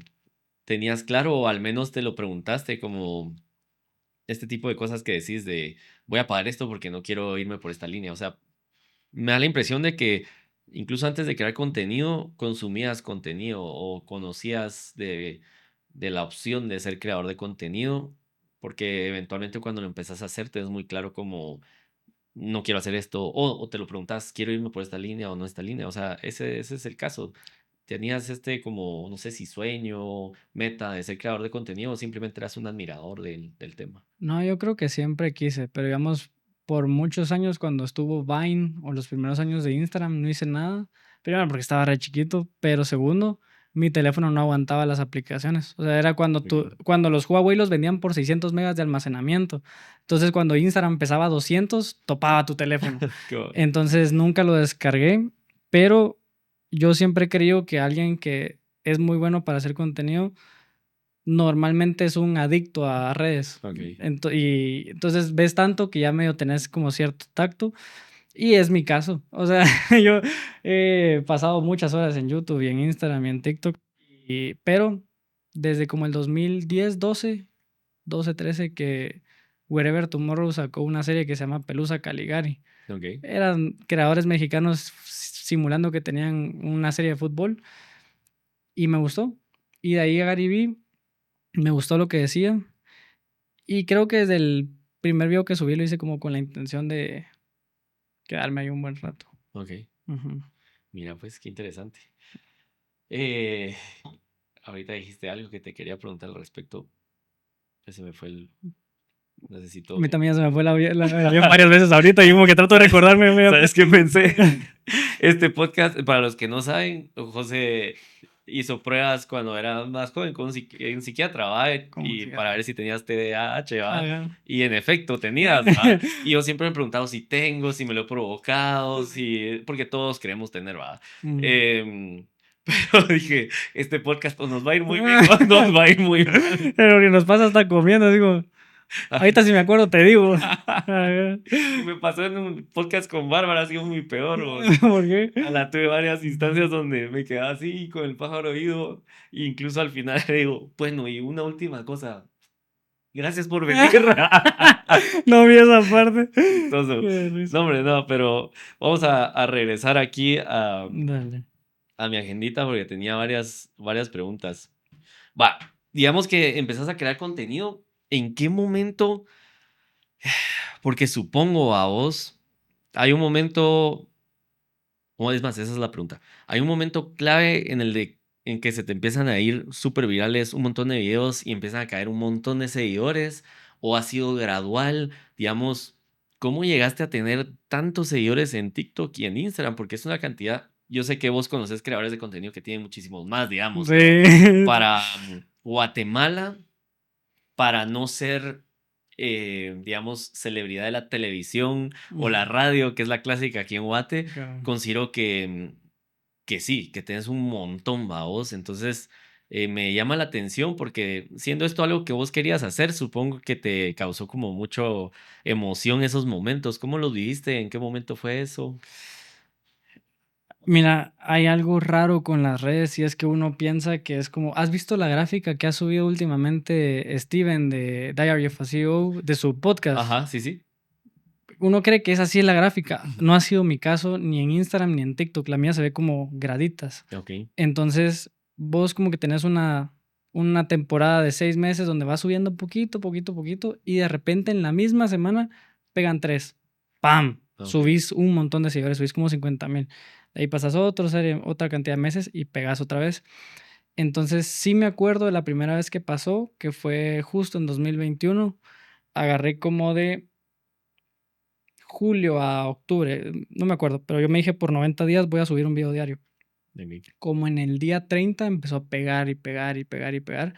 tenías claro, o al menos te lo preguntaste, como este tipo de cosas que decís de voy a pagar esto porque no quiero irme por esta línea. O sea, me da la impresión de que incluso antes de crear contenido, consumías contenido o conocías de la opción de ser creador de contenido, porque eventualmente cuando lo empezás a hacer te es muy claro como no quiero hacer esto, o te lo preguntas, quiero irme por esta línea o no esta línea. O sea, ese es el caso. ¿Tenías como, no sé si sueño, meta de ser creador de contenido o simplemente eras un admirador del tema? No, yo creo que siempre quise, pero digamos, por muchos años cuando estuvo Vine o los primeros años de Instagram no hice nada. Primero porque estaba re chiquito, pero segundo, mi teléfono no aguantaba las aplicaciones. O sea, era Ok. cuando los Huawei los vendían por 600 megas de almacenamiento. Entonces, cuando Instagram pesaba 200, topaba tu teléfono. Qué Entonces, nunca lo descargué, pero yo siempre he creído que alguien que es muy bueno para hacer contenido normalmente es un adicto a redes. ok. Y entonces ves tanto que ya medio tenés como cierto tacto. Y es mi caso. O sea, yo he pasado muchas horas en YouTube y en Instagram y en TikTok. Pero desde como el 2010, 12, 13, que Wherever Tomorrow sacó una serie que se llama Pelusa Caligari. Ok. Eran creadores mexicanos simulando que tenían una serie de fútbol y me gustó. Y de ahí a Gary Vee Me gustó lo que decía. Y creo que desde el primer video que subí lo hice como con la intención de quedarme ahí un buen rato. Ok. Ujú. Mira, pues qué interesante. Eh, ahorita dijiste algo que te quería preguntar al respecto. Se me fue el... A Necesito... mí también ya se me fue el avión varias veces ahorita y como que trato de recordarme. ¿Sabes qué pensé? Este podcast, para los que no saben, José hizo pruebas cuando era más joven con un psiquiatra, ¿va? Como Y si... para ver si tenías TDAH, ¿va? Ajá. Y en efecto tenías, ¿va? Y yo siempre me he preguntado si tengo, si me lo he provocado, si... porque todos queremos tener, ¿va? Mm. Pero dije, este podcast pues, nos va a ir muy bien o nos va a ir muy mal. Pero lo que nos pasa hasta comiendo, digo. Ahorita si me acuerdo te digo. Ajá. Y me pasó en un podcast con Bárbara, ha sido muy peor. ¿Por qué? Tuve varias instancias donde me quedaba así con el pájaro oído. E incluso al final le digo, bueno, y una última cosa. Gracias por venir. No vi esa parte. Chistoso. Qué risa. No, hombre, no, pero vamos a regresar aquí Dale. a mi agendita porque tenía varias preguntas. Va, digamos que empezás a crear contenido. ¿En qué momento? Porque supongo a vos, hay un momento. O es más, esa es la pregunta. Hay un momento clave en que se te empiezan a ir súper virales un montón de videos y empiezan a caer un montón de seguidores, o ha sido gradual, digamos, ¿cómo llegaste a tener tantos seguidores en TikTok y en Instagram? Porque es una cantidad, yo sé que vos conoces creadores de contenido que tienen muchísimos más, digamos, pero Sí. para Guatemala, para no ser, digamos, celebridad de la televisión o la radio, que es la clásica aquí en Guate, considero que sí, que tienes un montón, vaos. Entonces, me llama la atención porque siendo esto algo que vos querías hacer, supongo que te causó como mucho emoción esos momentos. ¿Cómo los viviste? ¿En qué momento fue eso? Mira, hay algo raro con las redes y es que uno piensa que es como, ¿has visto la gráfica que ha subido últimamente Steven de Diary of a CEO de su podcast? Ajá, sí, sí. Uno cree que es así la gráfica. No ha sido mi caso ni en Instagram ni en TikTok. La mía se ve como graditas. Ok. Entonces, vos como que tenés una temporada de 6 meses donde va subiendo poquito, poquito, poquito y de repente en la misma semana pegan 3. ¡Pam! Ok. Subís un montón de seguidores, subís como 50,000. De ahí pasas otra cantidad de meses y pegas otra vez. Entonces, sí me acuerdo de la primera vez que pasó, que fue justo en 2021. Agarré como de julio a octubre, no me acuerdo, pero yo me dije por 90 días voy a subir un video diario. Ok. Como en el día 30 empezó a pegar y pegar y pegar y pegar.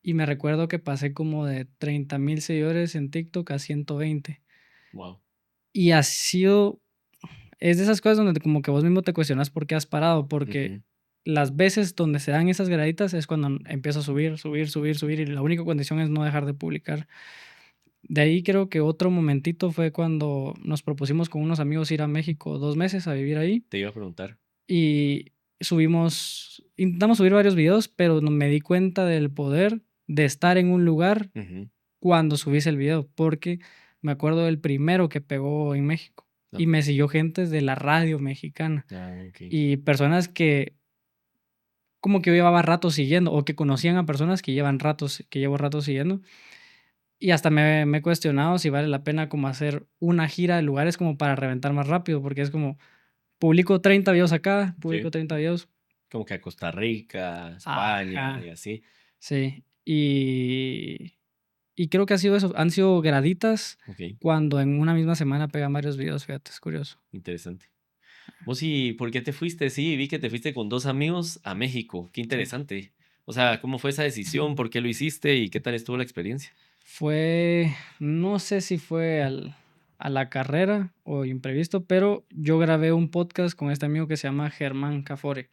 Y me recuerdo que pasé como de 30,000 seguidores en TikTok a 120. Wow. Y ha sido, es de esas cosas donde como que vos mismo te cuestionas por qué has parado, porque Ujú. las veces donde se dan esas graditas es cuando empiezo a subir, subir, subir, subir y la única condición es no dejar de publicar. De ahí creo que otro momentito fue cuando nos propusimos con unos amigos ir a México 2 meses a vivir ahí Te iba a preguntar. y intentamos subir varios videos, pero no me di cuenta del poder de estar en un lugar Ujú. cuando subís el video, porque me acuerdo del primero que pegó en México y Ok. me siguió gente de la radio mexicana Ah, ok. y personas que como que yo llevaba rato siguiendo o que conocían a personas que llevo rato siguiendo. Y hasta me he cuestionado si vale la pena como hacer una gira de lugares como para reventar más rápido, porque es como, publico 30 videos acá, publico Sí. 30 videos. Como que a Costa Rica, España y Ajá. así. Sí. Y creo que ha sido eso. Han sido graditas Ok, cuando en una misma semana pegan varios videos, fíjate, es curioso. interesante. ¿Vos y por qué te fuiste? Sí, vi que te fuiste con dos amigos a México. Qué Sí. interesante. O sea, ¿cómo fue esa decisión? ¿Por qué lo hiciste? ¿Y qué tal estuvo la experiencia? No sé si fue a la carrera o imprevisto, pero yo grabé un podcast con este amigo que se llama Germán Cafore.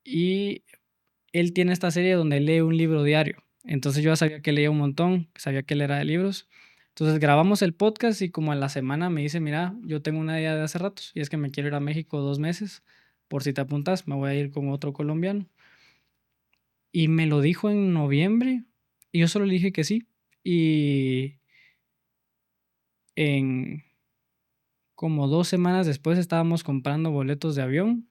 Y él tiene esta serie donde lee un libro diario. Entonces yo ya sabía que leía un montón, sabía que él era de libros. Entonces grabamos el podcast y como a la semana me dice, mira, yo tengo una idea de hace ratos y es que me quiero ir a México 2 meses. Por si te apuntas, me voy a ir con otro colombiano. Y me lo dijo en noviembre y yo solo le dije que sí. Y en como 2 semanas después estábamos comprando boletos de avión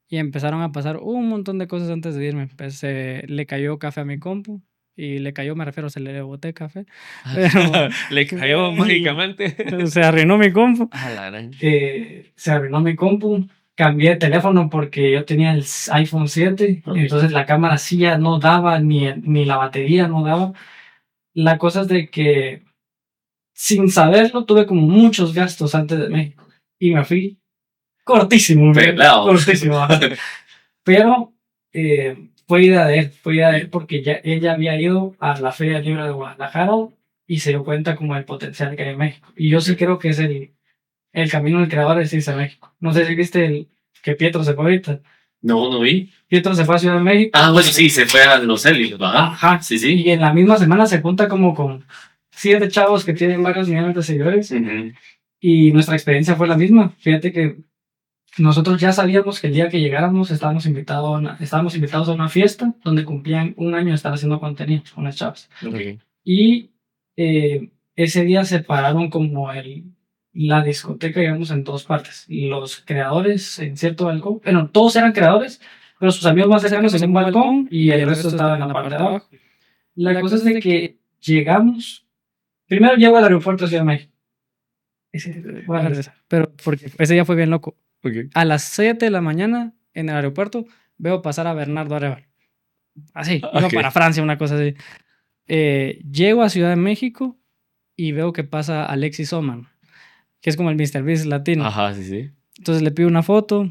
y empezaron a pasar un montón de cosas antes de irme. Pues le cayó café a mi compu. y le cayó, me refiero, se le boté café, pero Le cayó mágicamente. se arruinó mi compu. A la gran. Se arruinó mi compu. Cambié de teléfono porque yo tenía el iPhone 7, Ok. entonces la cámara sí ya no daba, ni la batería no daba. La cosa es de que, sin saberlo, tuve como muchos gastos antes de México y me fui cortísimo, Pelado. cortísimo. Pero fue idea de él porque ya ella había ido a la Feria Libre de Guadalajara y se dio cuenta como del potencial que hay en México. Y yo sí creo que es el camino del creador es irse a México. No sé si viste que Pietro se fue ahorita. No, no vi. Pietro se fue a Ciudad de México. Ah, bueno, sí, se fue a Los Celis, ¿verdad? Ajá. Sí, sí. Y en la misma semana se junta como con 7 chavos que tienen varios millones de seguidores. Ujú. Y nuestra experiencia fue la misma. Fíjate que nosotros ya sabíamos que el día que llegáramos estábamos invitados a una fiesta donde cumplían un año de estar haciendo contenido con las chavas. Ok. Y ese día separaron como la discoteca, digamos, en dos partes. Los creadores en cierto balcón, bueno, todos eran creadores, pero sus amigos más cercanos en un balcón y el resto estaba en la parte de abajo. La cosa es de que llegamos, primero llego al aeropuerto de Ciudad de México. Pero porque ese día fue bien loco. Ok. A las 7 de la mañana en el aeropuerto veo pasar a Bernardo Arevalo. Así, iba Ok. para Francia, una cosa así. Llego a Ciudad de México y veo que pasa Alexis Oman, que es como el Mr. Beast latino. Ajá, sí, sí. Entonces le pido una foto,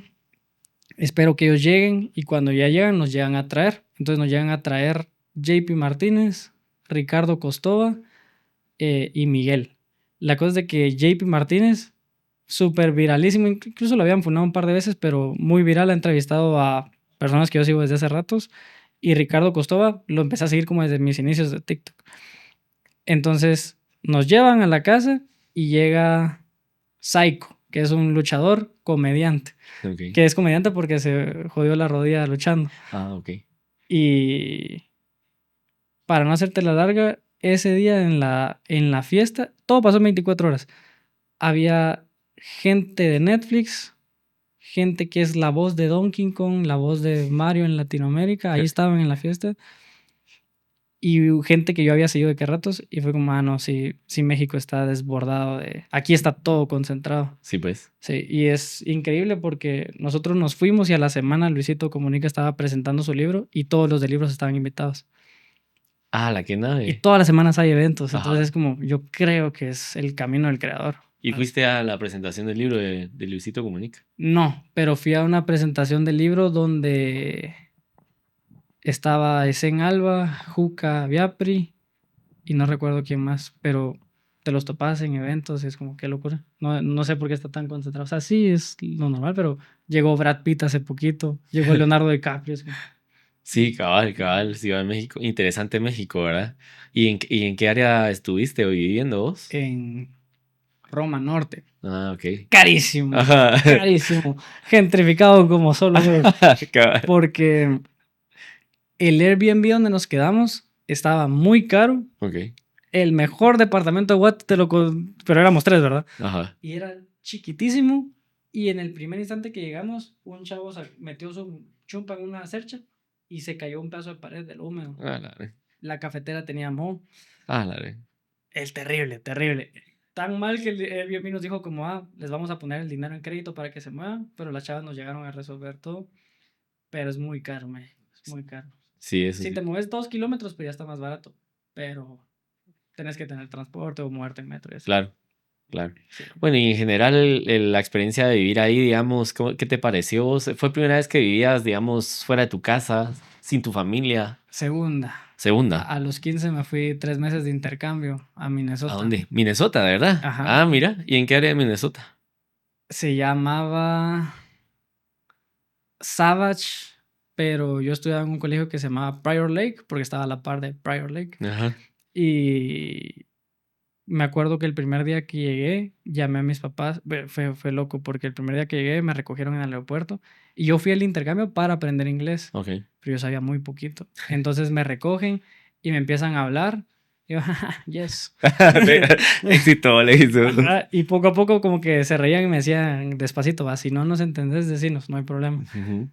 espero que ellos lleguen y cuando ya llegan nos llegan a traer. Entonces nos llegan a traer JP Martínez, Ricardo Costova y Miguel. La cosa es de que JP Martínez, súper viralísimo, incluso lo habían funado un par de veces, pero muy viral, ha entrevistado a personas que yo sigo desde hace ratos. Y Ricardo Costova lo empecé a seguir como desde mis inicios de TikTok. Entonces nos llevan a la casa y llega Psycho, que es un luchador comediante. Ok. Que es comediante porque se jodió la rodilla luchando. Ah, ok. Y para no hacerte la larga, ese día en la fiesta, todo pasó en 24 horas. Había gente de Netflix, gente que es la voz de Donkey Kong, la voz de Mario en Latinoamérica, ahí estaban en la fiesta. Y gente que yo había seguido de qué ratos y fue como, no, sí, México está desbordado de... Aquí está todo concentrado. Sí, pues. Sí, y es increíble porque nosotros nos fuimos y a la semana Luisito Comunica estaba presentando su libro y todos los de libros estaban invitados. Ah, la que Y nave. todas las semanas hay eventos, Ajá. entonces es como, yo creo que es el camino del creador. ¿Y fuiste a la presentación del libro de Luisito Comunica? No, pero fui a una presentación del libro donde estaba Esen Alba, Juca Viapri y no recuerdo quién más, pero te los topas en eventos y es como, qué locura. No sé por qué está tan concentrado. O sea, sí es lo normal, pero llegó Brad Pitt hace poquito, llegó Leonardo DiCaprio. Es como... Sí, cabal, Ciudad de México. Interesante México, ¿verdad? ¿Y en qué área estuviste o viviendo vos? En Roma Norte. Ah, ok. Carísimo, Ajá. carísimo. Gentrificado como solo, güey. Cabal. Porque el Airbnb donde nos quedamos estaba muy caro. Ok. El mejor departamento de Guate pero éramos 3, ¿verdad? Ajá. Y era chiquitísimo. Y en el primer instante que llegamos, un chavo metió su chumpa en una cercha y se cayó un pedazo de pared del húmedo. Ah, la re. La cafetera tenía moho. Ah, la re. El terrible, terrible. Tan mal que el Airbnb nos dijo como, les vamos a poner el dinero en crédito para que se muevan, pero las chavas nos llegaron a resolver todo. Pero es muy caro, México. Es muy caro. Sí, eso Si sí. te mueves 2 kilómetros, pues ya está más barato. Pero tenés que tener transporte o moverte en metro. Y así. Claro, claro. Sí. Bueno, y en general la experiencia de vivir ahí, digamos, ¿qué te pareció vos? ¿Fue primera vez que vivías, digamos, fuera de tu casa, sin tu familia? Segunda. Segunda. A los 15 me fui 3 meses de intercambio a Minnesota. ¿A dónde? Minnesota, ¿verdad? Ajá. Ah, mira. ¿Y en qué área de Minnesota? Se llamaba Savage, pero yo estudiaba en un colegio que se llamaba Prior Lake, porque estaba a la par de Prior Lake. Ajá. Y me acuerdo que el primer día que llegué, llamé a mis papás. Fue loco, porque el primer día que llegué me recogieron en el aeropuerto y yo fui al intercambio para aprender inglés, Ok. pero yo sabía muy poquito. Entonces me recogen y me empiezan a hablar. Y yo, yes. Éxito, le hizo. Y poco a poco como que se reían y me decían despacito, va, si no nos entendés, decinos, no hay problema. Ujú.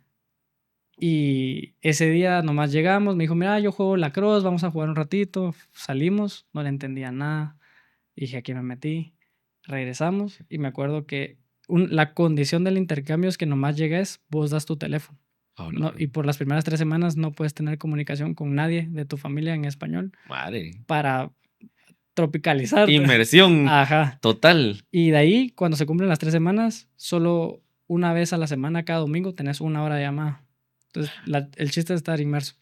Y ese día nomás llegamos, me dijo, mira, yo juego lacrosse, vamos a jugar un ratito. Salimos, no le entendía nada. Dije, aquí me metí. Regresamos y me acuerdo que la condición del intercambio es que nomás llegues, vos das tu teléfono. Oh, No, y por las primeras 3 semanas no puedes tener comunicación con nadie de tu familia en español madre. para tropicalizarte. Inmersión Ajá. total. Y de ahí, cuando se cumplen las 3 semanas, solo una vez a la semana, cada domingo, tenés 1 hora de llamada. Entonces, el chiste es estar inmerso.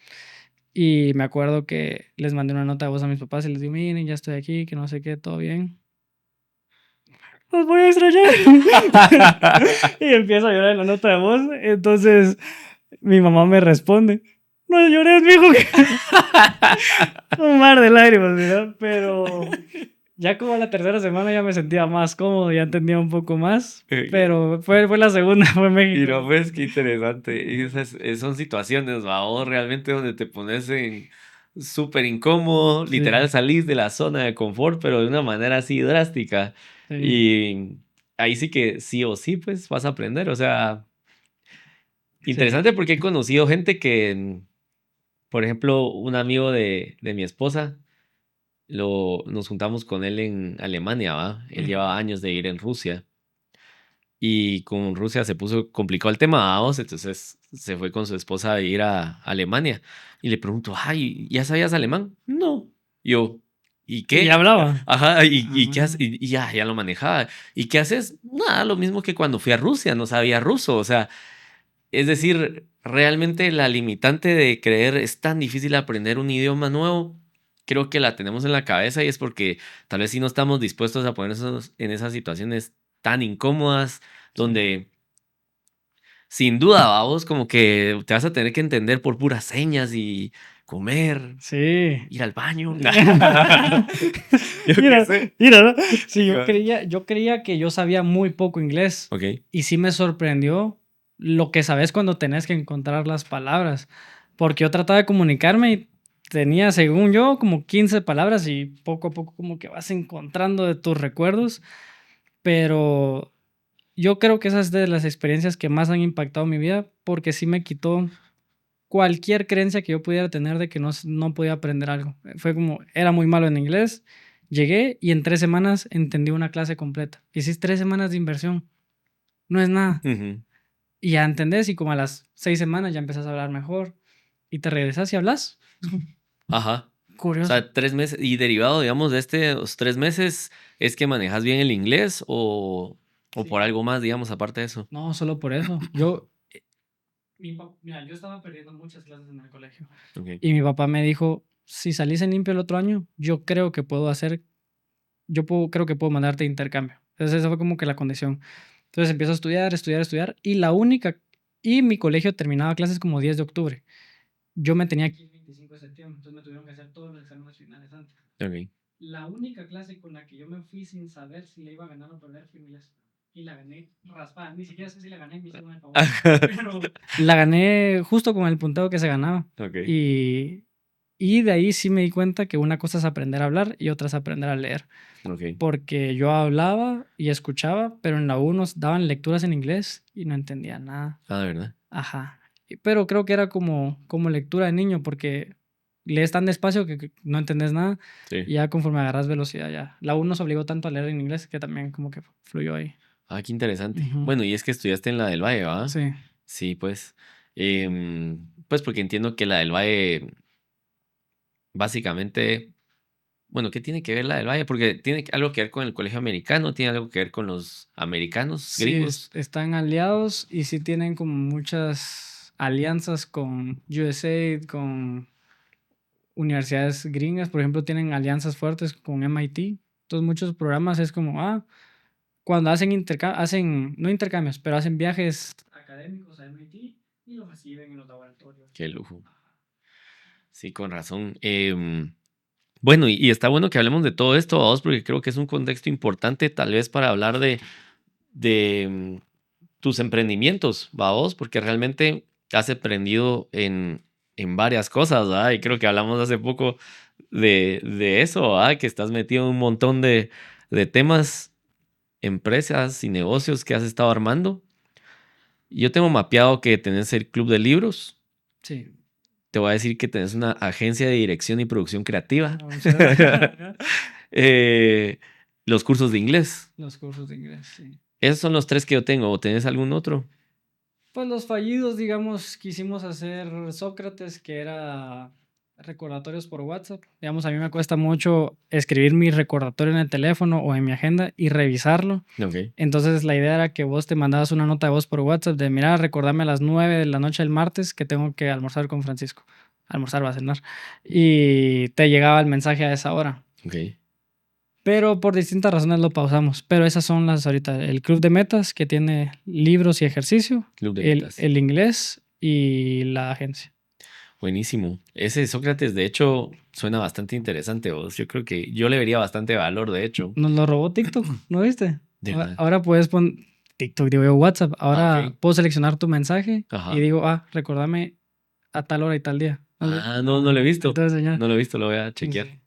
Y me acuerdo que les mandé una nota de voz a mis papás y les digo, miren, ya estoy aquí, que no sé qué, todo bien. Los voy a extrañar. Y empiezo a llorar en la nota de voz. Entonces, mi mamá me responde, no llores, mijo. Un mar de lágrimas, ¿verdad? Pero ya como la 3.ª semana ya me sentía más cómodo, ya entendía un poco más. Pero fue la segunda, fue México. Y no, pues, qué interesante. Y son situaciones, ¿va? Realmente donde te pones en súper incómodo, Sí. literal salís de la zona de confort, pero de una manera así drástica. Sí. Y ahí sí que sí o sí, pues, vas a aprender. O sea, interesante Sí. porque he conocido gente que, por ejemplo, un amigo de mi esposa, nos juntamos con él en Alemania, ¿va? Él llevaba años de ir en Rusia. Y con Rusia se puso complicado el tema, vamos, entonces se fue con su esposa a ir a Alemania. Y le pregunto, ay, ¿ya sabías alemán? No. Yo, ¿y Y qué? hablaba. Ajá, ¿y qué haces? Ah. Y ya lo manejaba. ¿Y qué haces? Nada, lo mismo que cuando fui a Rusia, no sabía ruso. O sea, es decir, realmente la limitante de creer es tan difícil aprender un idioma nuevo. Creo que la tenemos en la cabeza y es porque tal vez sí no estamos dispuestos a ponernos en esas situaciones tan incómodas donde sin duda, vamos, como que te vas a tener que entender por puras señas y comer, Sí. ir al baño. Yo qué Mira, sé. mira, ¿no? Sí, yo Ajá. creía que yo sabía muy poco inglés. Ok. Y sí me sorprendió lo que sabes cuando tenés que encontrar las palabras. Porque yo trataba de comunicarme y tenía, según yo, como 15 palabras y poco a poco como que vas encontrando de tus recuerdos. Pero yo creo que esa es de las experiencias que más han impactado mi vida porque sí me quitó cualquier creencia que yo pudiera tener de que no podía aprender algo. Fue como, era muy malo en inglés, llegué y en 3 semanas entendí una clase completa. Hiciste 3 semanas de inversión, no es nada. Ujú. Y ya entendés y como a las 6 semanas ya empezás a hablar mejor y te regresas y hablas. Ajá. O Curioso. sea, 3 meses. Y derivado, digamos, de estos 3 meses, ¿es que manejas bien el inglés o por Sí. algo más, digamos, aparte de eso? No, solo por eso. Mira, yo estaba perdiendo muchas clases en el colegio. Ok. Y mi papá me dijo, si salís en limpio el otro año, creo que puedo mandarte de intercambio. Entonces esa fue como que la condición. Entonces empiezo a estudiar, estudiar, estudiar. Y mi colegio terminaba clases como 10 de octubre. Yo me tenía aquí el 25 de septiembre, entonces me tuvieron que hacer todos los exámenes finales antes. Ok. La única clase con la que yo me fui sin saber si la iba a ganar o perder fue inglés. Y la gané raspada. Ni siquiera sé si la gané, me hicieron el favor. Pero la gané justo con el punteo que se ganaba. Ok. Y de ahí sí me di cuenta que una cosa es aprender a hablar y otra es aprender a leer. Ok. Porque yo hablaba y escuchaba, pero en la U nos daban lecturas en inglés y no entendía nada. Ah, de verdad. Ajá. Pero creo que era como lectura de niño, porque lees tan despacio que no entendés nada Sí. y ya conforme agarras velocidad ya. La U nos obligó tanto a leer en inglés que también como que fluyó ahí. Ah, qué interesante. Ujú. Bueno, y es que estudiaste en la del Valle, ¿va? Sí. Sí, pues. Pues porque entiendo que la del Valle, básicamente, bueno, ¿qué tiene que ver la del Valle? Porque tiene algo que ver con el colegio americano, tiene algo que ver con los americanos, Sí, gringos. están aliados y sí tienen como muchas alianzas con USAID, con universidades gringas. Por ejemplo, tienen alianzas fuertes con MIT. Entonces muchos programas es como, cuando no intercambios, pero hacen viajes académicos a MIT y los reciben en los laboratorios. Qué lujo. Sí, con razón. Bueno, y está bueno que hablemos de todo esto, vamos, porque creo que es un contexto importante tal vez para hablar de tus emprendimientos, vamos, porque realmente has emprendido en varias cosas, ¿verdad? Y creo que hablamos hace poco de eso, ¿verdad? Que estás metido en un montón de temas, empresas y negocios que has estado armando. Yo tengo mapeado que tenés el club de libros, Sí. Te voy a decir que tenés una agencia de dirección y producción creativa. Eh, los cursos de inglés. Los cursos de inglés, sí. Esos son los tres que yo tengo. ¿O tenés algún otro? Pues los fallidos, digamos, quisimos hacer Sócrates, que era recordatorios por WhatsApp. Digamos, a mí me cuesta mucho escribir mi recordatorio en el teléfono o en mi agenda y revisarlo. Ok. Entonces la idea era que vos te mandabas una nota de voz por WhatsApp de, mira, recordame a las 9 de la noche del martes que tengo que almorzar con Francisco. Almorzar va a cenar. Y te llegaba el mensaje a esa hora. Ok. Pero por distintas razones lo pausamos. Pero esas son las ahorita. El club de metas que tiene libros y ejercicio. Club de El, metas. el inglés y la agencia. Buenísimo. Ese de Sócrates, de hecho, suena bastante interesante, vos. Yo creo que yo le vería bastante valor, de hecho. Nos lo robó TikTok, ¿no viste? De verdad. Ahora puedes poner TikTok, digo yo, WhatsApp. Ahora Ok. puedo seleccionar tu mensaje Ajá. y digo, recordame a tal hora y tal día. No lo he Ahí visto. te voy a enseñar. No lo he visto, lo voy a chequear. Sí.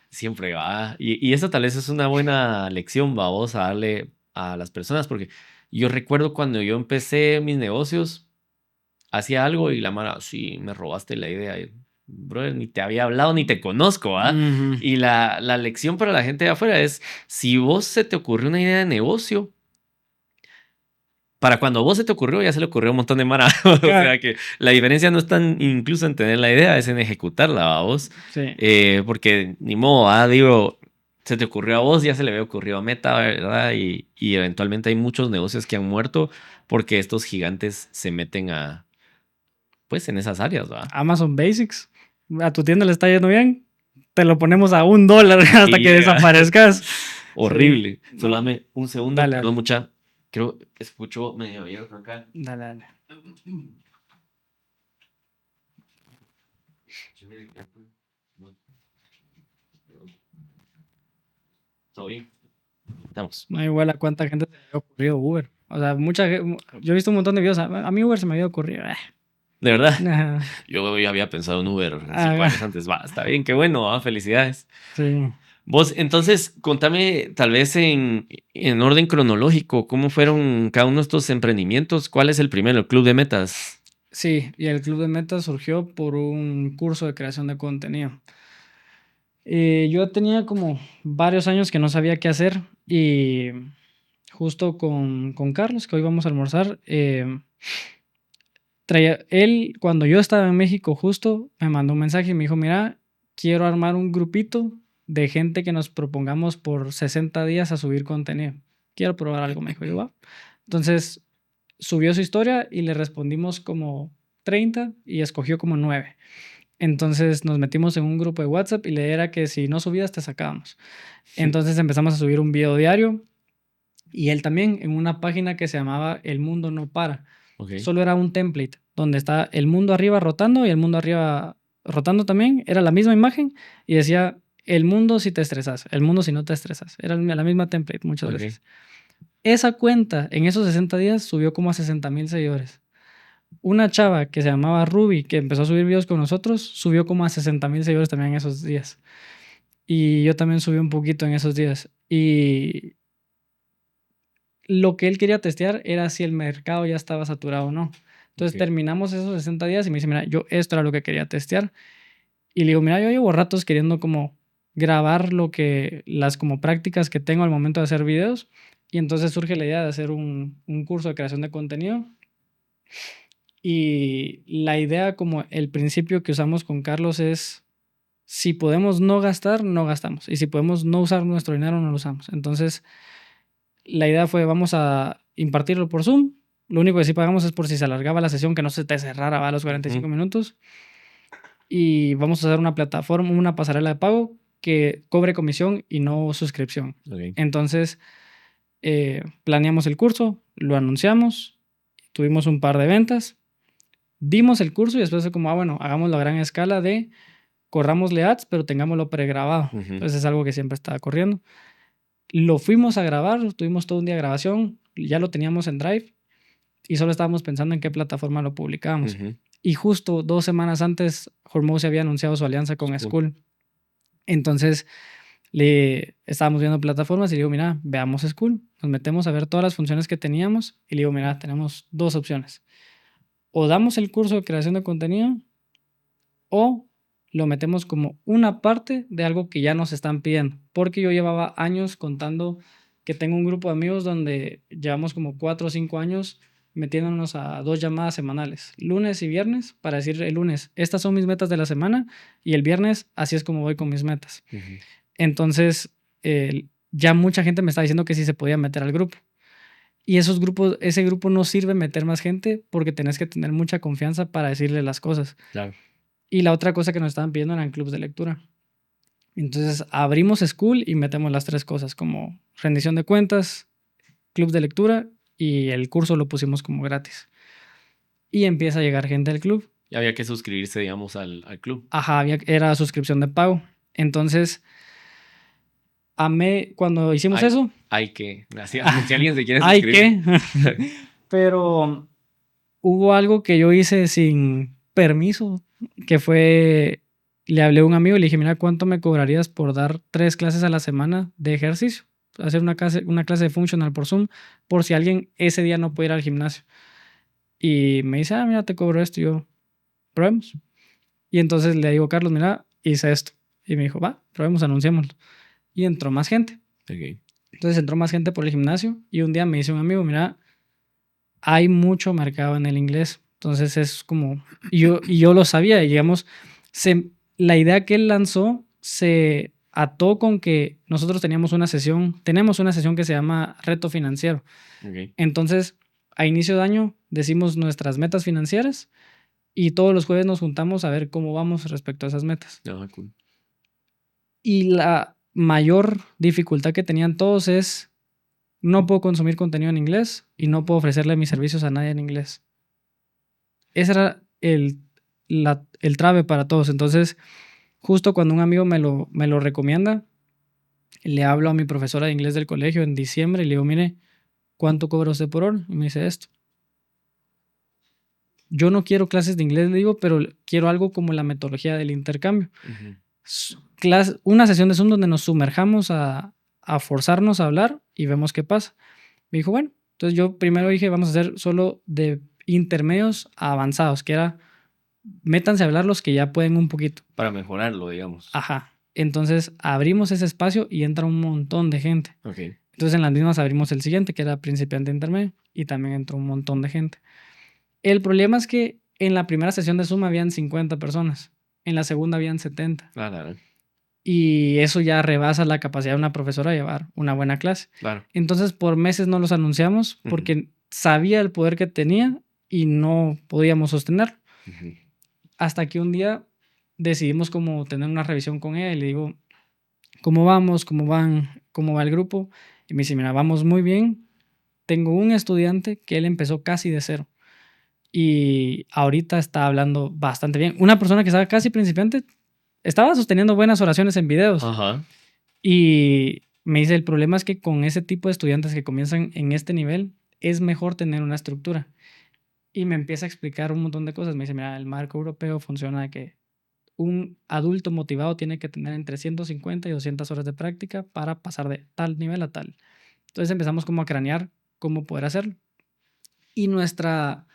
Siempre va. Y eso tal vez es una buena lección, vamos a darle a las personas, porque yo recuerdo cuando yo empecé mis negocios, hacía algo y la mara, sí, me robaste la idea. Y, brother, ni te había hablado, ni te conozco, ¿ah? Ujú. Y la lección para la gente de afuera es, si vos se te ocurrió una idea de negocio, para cuando vos se te ocurrió, ya se le ocurrió a un montón de mara. O sea que la diferencia no está incluso en tener la idea, es en ejecutarla, ¿a vos? Sí. Porque ni modo, digo, se te ocurrió a vos, ya se le había ocurrido a Meta, ¿verdad? Y eventualmente hay muchos negocios que han muerto porque estos gigantes se meten pues en esas áreas, ¿va? Amazon Basics. A tu tienda le está yendo bien. Te lo ponemos a $1 hasta Y que desaparezcas. horrible. Sí. Solo dame un segundo, Dale, perdón, dale. mucha. Creo que escucho medio abierto acá. Dale, dale. ¿Todo bien? Estamos. No igual a cuánta gente se le había ocurrido Uber. O sea, yo he visto un montón de videos. A mí Uber se me había ocurrido. De verdad. Ajá. Yo ya había pensado en Uber 5 Ajá. años antes. Va, está bien, qué bueno, felicidades. Sí. Vos, entonces, contame tal vez en orden cronológico, ¿cómo fueron cada uno de estos emprendimientos? ¿Cuál es el primero, el Club de Metas? Sí, y el Club de Metas surgió por un curso de creación de contenido. Yo tenía como varios años que no sabía qué hacer y justo con Carlos, que hoy vamos a almorzar, él, cuando yo estaba en México justo, me mandó un mensaje y me dijo, mira, quiero armar un grupito de gente que nos propongamos por 60 días a subir contenido. Quiero probar algo, me dijo, yo va. Entonces subió su historia y le respondimos como 30 y escogió como 9. Entonces nos metimos en un grupo de WhatsApp y le era que si no subías te sacábamos. Entonces empezamos a subir un video diario y él también en una página que se llamaba El Mundo No Para. Okay. Solo era un template donde está el mundo arriba rotando y el mundo arriba rotando también. Era la misma imagen y decía el mundo si te estresas, el mundo si no te estresas. Era la misma template muchas Okay. veces. Esa cuenta en esos 60 días subió como a 60,000 seguidores. Una chava que se llamaba Ruby, que empezó a subir videos con nosotros, subió como a 60,000 seguidores también en esos días. Y yo también subí un poquito en esos días. Y lo que él quería testear era si el mercado ya estaba saturado o no. Entonces terminamos esos 60 días y me dice, mira, yo esto era lo que quería testear. Y le digo, mira, yo llevo ratos queriendo como grabar las como prácticas que tengo al momento de hacer videos. Y entonces surge la idea de hacer un curso de creación de contenido. Y la idea, como el principio que usamos con Carlos es, si podemos no gastar, no gastamos. Y si podemos no usar nuestro dinero, no lo usamos. Entonces, la idea fue, vamos a impartirlo por Zoom. Lo único que sí pagamos es por si se alargaba la sesión, que no se te cerrara a los 45 minutos. Y vamos a hacer una plataforma, una pasarela de pago que cobre comisión y no suscripción. Okay. Entonces, planeamos el curso, lo anunciamos, tuvimos un par de ventas, dimos el curso y después fue como, bueno, hagamos la gran escala de corrámosle ads, pero tengámoslo pregrabado. Entonces es algo que siempre estaba corriendo. Lo fuimos a grabar, tuvimos todo un día de grabación, ya lo teníamos en Drive y solo estábamos pensando en qué plataforma lo publicábamos. Y justo 2 semanas antes, Hormose había anunciado su alianza con School. Entonces le estábamos viendo plataformas y le digo, mira, veamos School. Nos metemos a ver todas las funciones que teníamos y le digo, mira, tenemos 2 opciones. o damos el curso de creación de contenido o lo metemos como una parte de algo que ya nos están pidiendo. Porque yo llevaba años contando que tengo un grupo de amigos donde llevamos como 4 o 5 años metiéndonos a 2 llamadas semanales, lunes y viernes, para decir el lunes, estas son mis metas de la semana, y el viernes, así es como voy con mis metas. Entonces, ya mucha gente me está diciendo que sí se podía meter al grupo. Y ese grupo no sirve meter más gente porque tenés que tener mucha confianza para decirle las cosas. Claro. Y la otra cosa que nos estaban pidiendo eran clubs de lectura. Entonces abrimos School y metemos las 3 cosas, como rendición de cuentas, club de lectura, y el curso lo pusimos como gratis. Y empieza a llegar gente al club. Y había que suscribirse, digamos, al club. Ajá, era suscripción de pago. Entonces, cuando hicimos eso. Hay que. Si alguien se quiere Hay suscribir. que. Pero hubo algo que yo hice sin permiso, que fue, le hablé a un amigo y le dije, mira, ¿cuánto me cobrarías por dar 3 clases a la semana de ejercicio? Hacer una clase de functional por Zoom, por si alguien ese día no puede ir al gimnasio. Y me dice, mira, te cobro esto. Y yo, probemos. Y entonces le digo, Carlos, mira, hice esto. Y me dijo, va, probemos, anunciémoslo. Y entró más gente. Okay. Entonces entró más gente por el gimnasio. Y un día me dice un amigo, mira, hay mucho mercado en el inglés. Entonces es como, y yo lo sabía, y digamos, la idea que él lanzó se ató con que nosotros tenemos una sesión que se llama Reto Financiero. Okay. Entonces, a inicio de año decimos nuestras metas financieras y todos los jueves nos juntamos a ver cómo vamos respecto a esas metas. Cool. Y la mayor dificultad que tenían todos es, no puedo consumir contenido en inglés y no puedo ofrecerle mis servicios a nadie en inglés. Ese era el trave para todos. Entonces, justo cuando un amigo me lo recomienda, le hablo a mi profesora de inglés del colegio en diciembre y le digo, mire, ¿cuánto cobra usted por hora? Y me dice esto. Yo no quiero clases de inglés, le digo, pero quiero algo como la metodología del intercambio. Una sesión de Zoom donde nos sumerjamos a forzarnos a hablar y vemos qué pasa. Me dijo, bueno, entonces yo primero dije, vamos a hacer solo de intermedios a avanzados, que era, métanse a hablar los que ya pueden un poquito. Para mejorarlo, digamos. Ajá. Entonces abrimos ese espacio y entra un montón de gente. Okay. Entonces en las mismas abrimos el siguiente, que era principiante intermedio, y también entró un montón de gente. El problema es que en la primera sesión de Zoom habían 50 personas, en la segunda habían 70. Claro. Y eso ya rebasa la capacidad de una profesora de llevar una buena clase. Claro. Entonces por meses no los anunciamos porque sabía el poder que tenía y no podíamos sostenerlo. Hasta que un día decidimos como tener una revisión con ella y le digo, ¿cómo vamos? ¿Cómo va el grupo? Y me dice, mira, vamos muy bien. Tengo un estudiante que él empezó casi de cero y ahorita está hablando bastante bien. Una persona que estaba casi principiante estaba sosteniendo buenas oraciones en videos. Ajá. Y me dice, el problema es que con ese tipo de estudiantes que comienzan en este nivel, es mejor tener una estructura. Y me empieza a explicar un montón de cosas. Me dice, mira, el marco europeo funciona de que un adulto motivado tiene que tener entre 150 y 200 horas de práctica para pasar de tal nivel a tal. Entonces empezamos como a cranear cómo poder hacerlo. Y nuestra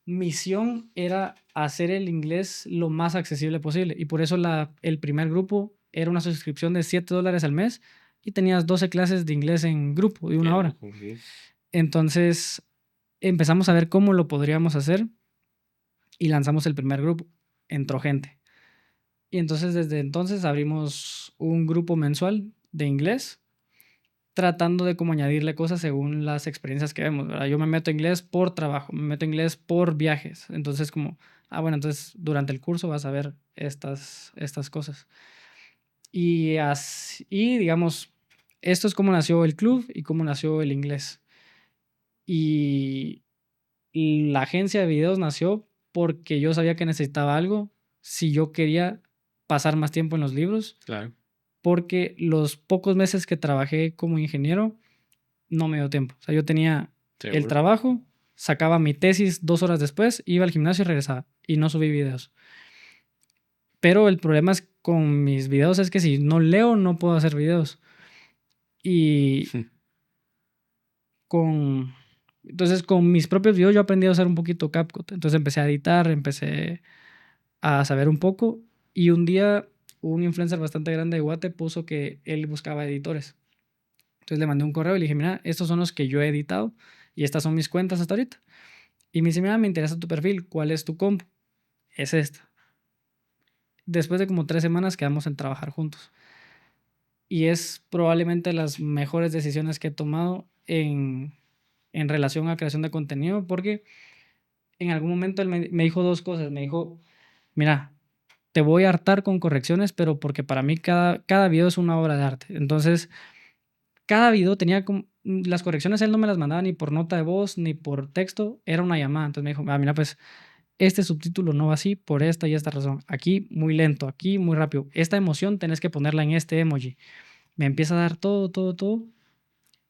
misión era hacer el inglés lo más accesible posible. Y por eso el primer grupo era una suscripción de $7 al mes y tenías 12 clases de inglés en grupo de 1 hora. Entonces empezamos a ver cómo lo podríamos hacer y lanzamos el primer grupo. Entró gente. Y entonces desde entonces abrimos un grupo mensual de inglés, tratando de como añadirle cosas según las experiencias que vemos, ¿verdad? Yo me meto inglés por trabajo, me meto inglés por viajes. Entonces como, bueno, entonces durante el curso vas a ver estas cosas. Y así, digamos, esto es cómo nació el club y cómo nació el inglés. Y la agencia de videos nació porque yo sabía que necesitaba algo si yo quería pasar más tiempo en los libros. Claro. Porque los pocos meses que trabajé como ingeniero no me dio tiempo. O sea, yo tenía el trabajo, sacaba mi tesis 2 horas después, iba al gimnasio y regresaba. Y no subí videos. Pero el problema es con mis videos es que si no leo, no puedo hacer videos. Y Entonces, con mis propios videos yo aprendí a usar un poquito CapCut. Entonces empecé a editar, empecé a saber un poco. Y un día un influencer bastante grande de Guate puso que él buscaba editores. Entonces le mandé un correo y le dije, mira, estos son los que yo he editado y estas son mis cuentas hasta ahorita. Y me dice, mira, me interesa tu perfil, ¿cuál es tu compu? Es esta. Después de como 3 semanas quedamos en trabajar juntos. Y es probablemente las mejores decisiones que he tomado en relación a creación de contenido, porque en algún momento él me dijo dos cosas. Me dijo, mira, te voy a hartar con correcciones, pero porque para mí cada video es una obra de arte. Entonces, cada video tenía como... Las correcciones él no me las mandaba ni por nota de voz ni por texto, era una llamada. Entonces me dijo, mira, pues este subtítulo no va así por esta y esta razón. Aquí muy lento, aquí muy rápido. Esta emoción tenés que ponerla en este emoji. Me empieza a dar todo, todo, todo.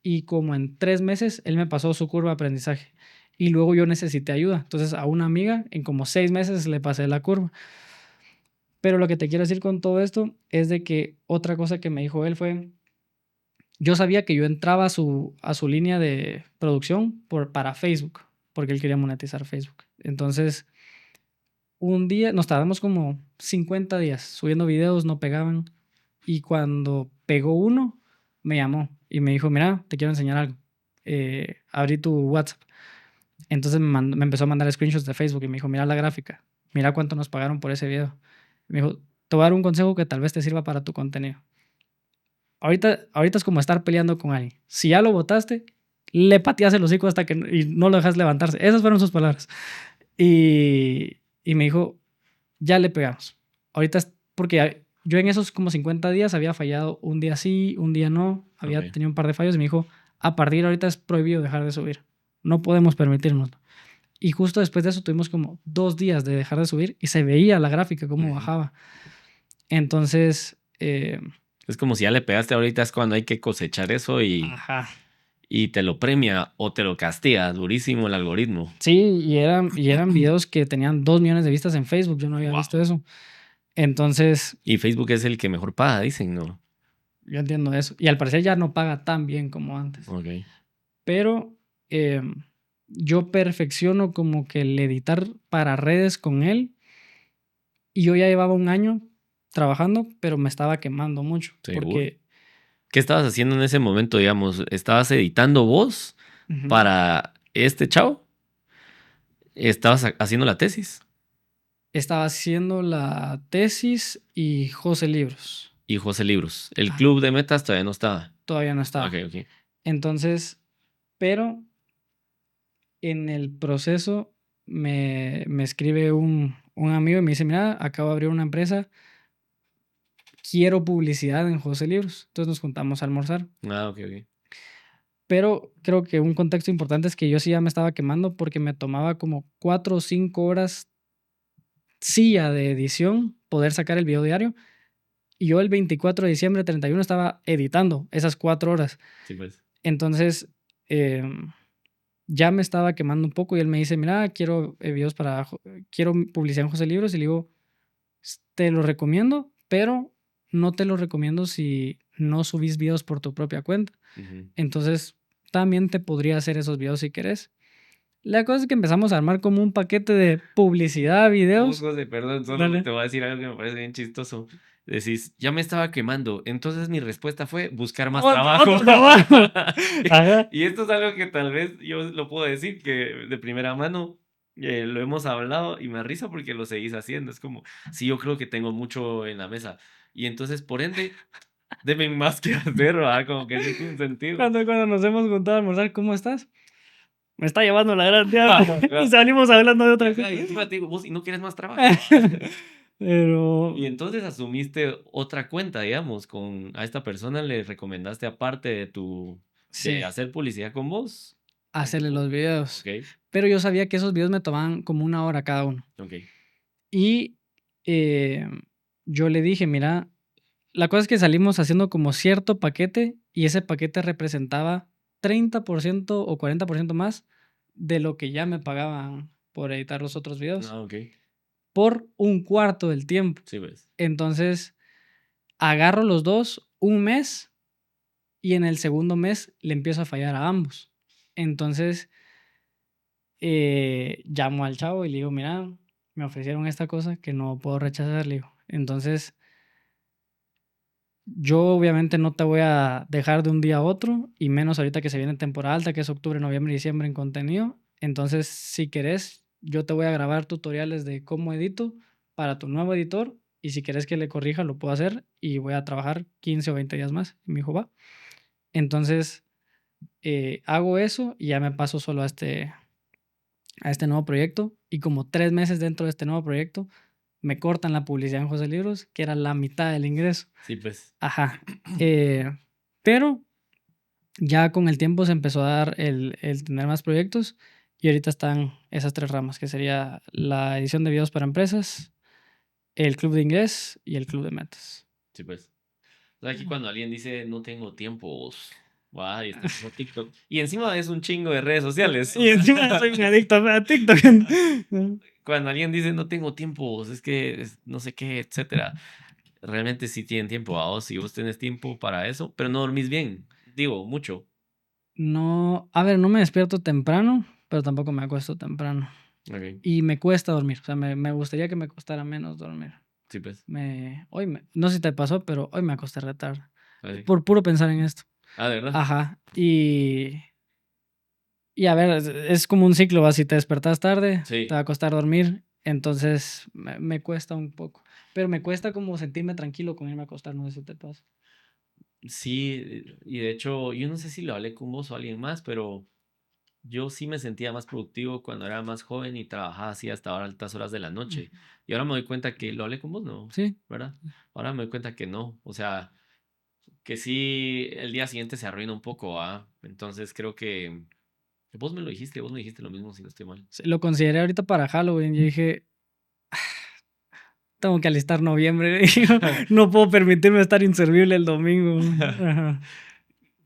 Y como en 3 meses, él me pasó su curva de aprendizaje. Y luego yo necesité ayuda. Entonces a una amiga en como 6 meses le pasé la curva. Pero lo que te quiero decir con todo esto es de que otra cosa que me dijo él fue, yo sabía que yo entraba a su línea de producción para Facebook, porque él quería monetizar Facebook. Entonces, un día nos tardamos como 50 días subiendo videos, no pegaban. Y cuando pegó uno, me llamó y me dijo, mira, te quiero enseñar algo. Abrí tu WhatsApp. Entonces me empezó a mandar screenshots de Facebook y me dijo, mira la gráfica, mira cuánto nos pagaron por ese video. Me dijo, te voy a dar un consejo que tal vez te sirva para tu contenido. Ahorita es como estar peleando con alguien. Si ya lo botaste, le pateas el hocico hasta que y no lo dejas levantarse. Esas fueron sus palabras. Y me dijo, ya le pegamos. Ahorita es porque yo en esos como 50 días había fallado un día sí, un día no, había tenido un par de fallos y me dijo, a partir de ahorita es prohibido dejar de subir. No podemos permitirnoslo. Y justo después de eso tuvimos como 2 días de dejar de subir y se veía la gráfica cómo bajaba. Entonces, es como si ya le pegaste ahorita, es cuando hay que cosechar eso ajá. y te lo premia o te lo castiga durísimo el algoritmo. Sí, y eran videos que tenían 2 millones de vistas en Facebook. Yo no había visto eso. Entonces, Y Facebook es el que mejor paga, dicen, ¿no? yo entiendo eso. Y al parecer ya no paga tan bien como antes. Ok. Pero yo perfecciono como que el editar para redes con él. Y yo ya llevaba un año trabajando, pero me estaba quemando mucho. ¿Seguro? Porque ¿Qué estabas haciendo en ese momento, digamos? ¿Estabas editando vos para este chavo? ¿Estabas haciendo la tesis? estaba haciendo la tesis y José Libros. Y José Libros. El club de metas todavía no estaba. Todavía no estaba. Ok, ok. Entonces, pero en el proceso me escribe un amigo y me dice, mira, acabo de abrir una empresa, quiero publicidad en José Libros. Entonces nos juntamos a almorzar. Ah, ok, ok. Pero creo que un contexto importante es que yo sí ya me estaba quemando porque me tomaba como 4 o 5 horas silla de edición poder sacar el video diario. Y yo el 24 de diciembre, 31, estaba editando esas 4 horas. Sí, pues. Entonces, ya me estaba quemando un poco y él me dice, mira, quiero videos quiero publicidad en José Libros. Y le digo, te lo recomiendo, pero no te lo recomiendo si no subís videos por tu propia cuenta. Entonces, también te podría hacer esos videos si querés. La cosa es que empezamos a armar como un paquete de publicidad, videos. José, perdón, solo Dale. te voy a decir algo que me parece bien chistoso. Decís, ya me estaba quemando. Entonces mi respuesta fue buscar más trabajo. Otro trabajo. Ajá. Y esto es algo que tal vez yo lo puedo decir que de primera mano lo hemos hablado y me da risa porque lo seguís haciendo. Es como, sí, yo creo que tengo mucho en la mesa. Y entonces, por ende, deben más que hacer, ¿verdad? Como que sí tiene sentido. Cuando nos hemos juntado a almorzar, ¿cómo estás? Me está llevando la gran diabla. Y salimos hablando de otra cosa. Y encima te digo, vos, ¿y no quieres más trabajo? Pero Y entonces asumiste otra cuenta, digamos, a esta persona le recomendaste aparte de sí, hacer publicidad con vos. hacerle los videos. Ok, Pero yo sabía que esos videos me tomaban como 1 hora cada uno. ok. Y yo le dije, mira, la cosa es que salimos haciendo como cierto paquete y ese paquete representaba 30% o 40% más de lo que ya me pagaban por editar los otros videos. Ah, ok. Por un cuarto del tiempo. Sí, ves. Entonces, agarro los dos un mes y en el segundo mes le empiezo a fallar a ambos. Entonces, llamo al chavo y le digo, mira, me ofrecieron esta cosa que no puedo rechazar, le digo. Entonces, yo obviamente no te voy a dejar de un día a otro, y menos ahorita que se viene temporada alta, que es octubre, noviembre y diciembre en contenido. Entonces, si querés, yo te voy a grabar tutoriales de cómo edito para tu nuevo editor, y si querés que le corrija, lo puedo hacer, y voy a trabajar 15 o 20 días más. Y me dijo, va. Entonces, hago eso y ya me paso solo a este nuevo proyecto, y como 3 meses dentro de este nuevo proyecto, me cortan la publicidad en José Libros, que era la mitad del ingreso. Sí, pues. Ajá. Pero ya con el tiempo se empezó a dar el tener más proyectos, y ahorita están esas 3 ramas, que sería la edición de videos para empresas, el club de inglés y el club de metas. Sí, pues. O sea, aquí cuando alguien dice no tengo tiempo, va, y está como TikTok. Y encima es un chingo de redes sociales. Y encima soy un adicto a TikTok. Cuando alguien dice no tengo tiempo, es que no sé qué, etcétera. Realmente sí tienen tiempo, a vos, si vos tenés tiempo para eso, pero no dormís bien. Digo, mucho. No, a ver, no me despierto temprano, pero tampoco me acuesto temprano. Ok, Y me cuesta dormir. O sea, me gustaría que me costara menos dormir. sí, pues. No sé si te pasó, pero hoy me acosté re tarde. Así. Por puro pensar en esto. Ah, ¿de verdad? Ajá. Y a ver, es como un ciclo, ¿va? Si te despertas tarde, te Sí. va a costar dormir. Entonces me cuesta un poco. Pero me cuesta como sentirme tranquilo con irme a acostar, no sé si te pasa. Sí, y de hecho, yo no sé si lo hablé con vos o alguien más, pero yo sí me sentía más productivo cuando era más joven y trabajaba así hasta ahora altas horas de la noche. Ujú. Y ahora me doy cuenta que lo hablé con vos, ¿no? Sí. ¿Verdad? Ahora me doy cuenta que no. O sea, que sí, el día siguiente se arruina un poco, ¿ah? Entonces creo que vos me dijiste lo mismo si no estoy mal. Sí, lo consideré ahorita para Halloween. Y dije, tengo que alistar noviembre. Digo, no puedo permitirme estar inservible el domingo. Ajá.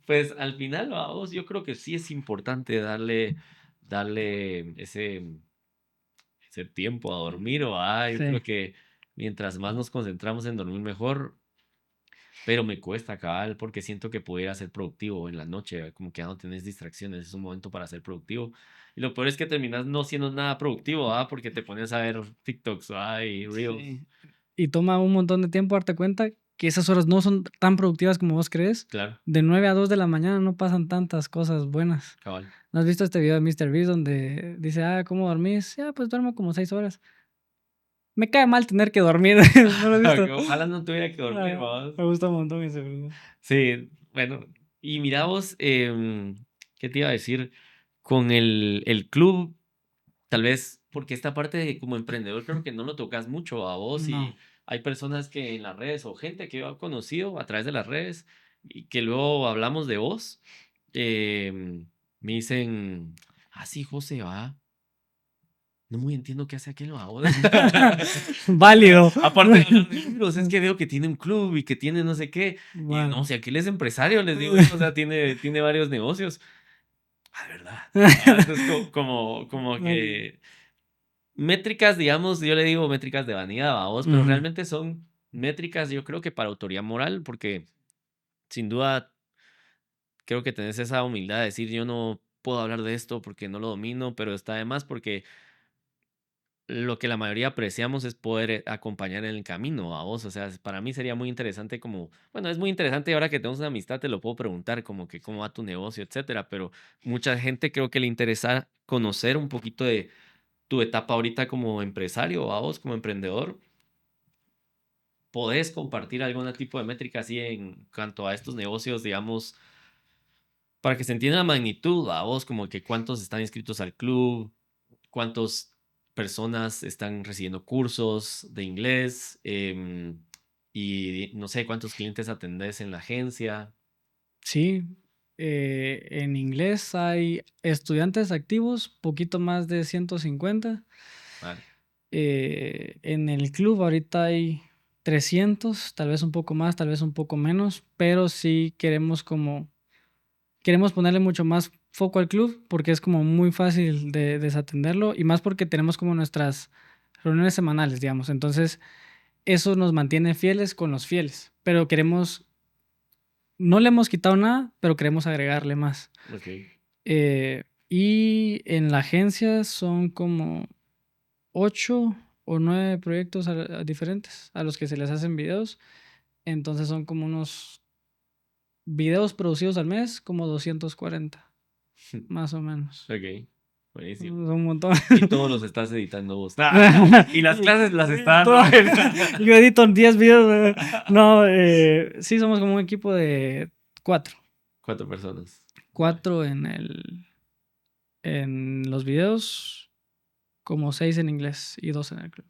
Pues al final, a vos, yo creo que sí es importante darle ese tiempo a dormir, o yo Sí. creo que mientras más nos concentramos en dormir mejor, pero me cuesta cabal porque siento que pudiera ser productivo en la noche, como que ya no tenés distracciones, es un momento para ser productivo. Y lo peor es que terminas no siendo nada productivo, porque te pones a ver TikToks, y Reels. Sí. Y toma un montón de tiempo darte cuenta que esas horas no son tan productivas como vos crees. Claro, De 9 a 2 de la mañana no pasan tantas cosas buenas. cabal. ¿No has visto este video de MrBeast donde dice, ¿cómo dormís? Ya, pues duermo como 6 horas. Me cae mal tener que dormir. ¿No lo has visto? Ojalá no tuviera que dormir, vamos. Me gusta un montón ese video. Sí, bueno, y mira vos, ¿qué te iba a decir? Con el club, tal vez, porque esta parte de como emprendedor creo que no lo tocas mucho a vos, No. y hay personas que en las redes o gente que yo he conocido a través de las redes y que luego hablamos de vos, me dicen, sí, José, va. No muy entiendo qué hace aquel ahora. Válido. Aparte de hablar de libros, es que veo que tiene un club y que tiene no sé qué. Y no, Bueno. si aquel es empresario, les digo yo, o sea, tiene varios negocios. ¿Verdad? Entonces, como Válido. que métricas, digamos, yo le digo métricas de vanidad a vos, pero Ujú. realmente son métricas, yo creo que para autoridad moral, porque sin duda creo que tenés esa humildad de decir, yo no puedo hablar de esto porque no lo domino, pero está de más porque lo que la mayoría apreciamos es poder acompañar en el camino a vos. O sea, para mí sería muy interesante como, bueno, es muy interesante ahora que tenemos una amistad, te lo puedo preguntar como que cómo va tu negocio, etcétera, pero mucha gente creo que le interesa conocer un poquito de tu etapa ahorita como empresario, a vos como emprendedor. ¿Podés compartir algún tipo de métrica así en cuanto a estos negocios, digamos, para que se entienda la magnitud, a vos, como que cuántos están inscritos al club, cuántas personas están recibiendo cursos de inglés, y no sé cuántos clientes atendés en la agencia? Sí, en inglés hay estudiantes activos, poquito más de 150. Vale, En el club ahorita hay 300, tal vez un poco más, tal vez un poco menos, pero sí queremos ponerle mucho más foco al club, porque es como muy fácil de desatenderlo, y más porque tenemos como nuestras reuniones semanales, digamos. Entonces, eso nos mantiene fieles con los fieles, pero no le hemos quitado nada, pero queremos agregarle más. ok. Eh, Y en la agencia son como 8 o 9 proyectos diferentes a los que se les hacen videos. Entonces son como unos videos producidos al mes, como 240, más o menos. Ok, buenísimo. Son un montón. Y todos los estás editando vos. Y las clases las estás Todo- dando él. Yo edito 10 videos. No, sí, somos como un equipo de 4. 4 personas. 4 en los videos, como 6 en inglés y 2 en el club.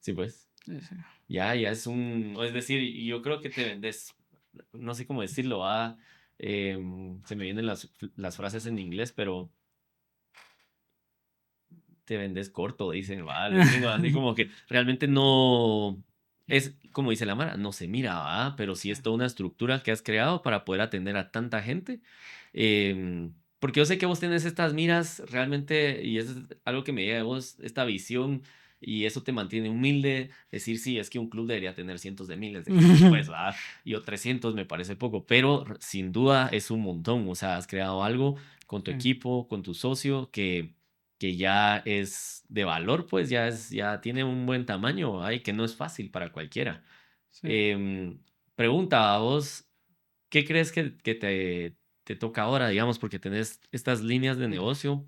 Sí, pues. Sí, sí. Ya es un. Es decir, yo creo que te vendes. No sé cómo decirlo. Se me vienen las frases en inglés, pero te vendes corto, dicen, va, los gringos, así como que realmente no es, como dice la Mara, no se mira, va, pero sí es toda una estructura que has creado para poder atender a tanta gente. Porque yo sé que vos tenés estas miras realmente, y eso es algo que me llega de vos, esta visión, y eso te mantiene humilde, decir, sí, es que un club debería tener cientos de miles de gente, pues, va, y o 300 me parece poco, pero sin duda es un montón, o sea, has creado algo con tu Sí, equipo, con tu socio, que ya es de valor, pues ya tiene un buen tamaño, ay, que no es fácil para cualquiera. sí. Em, Pregunta a vos, ¿qué crees que te toca ahora, digamos, porque tenés estas líneas de negocio?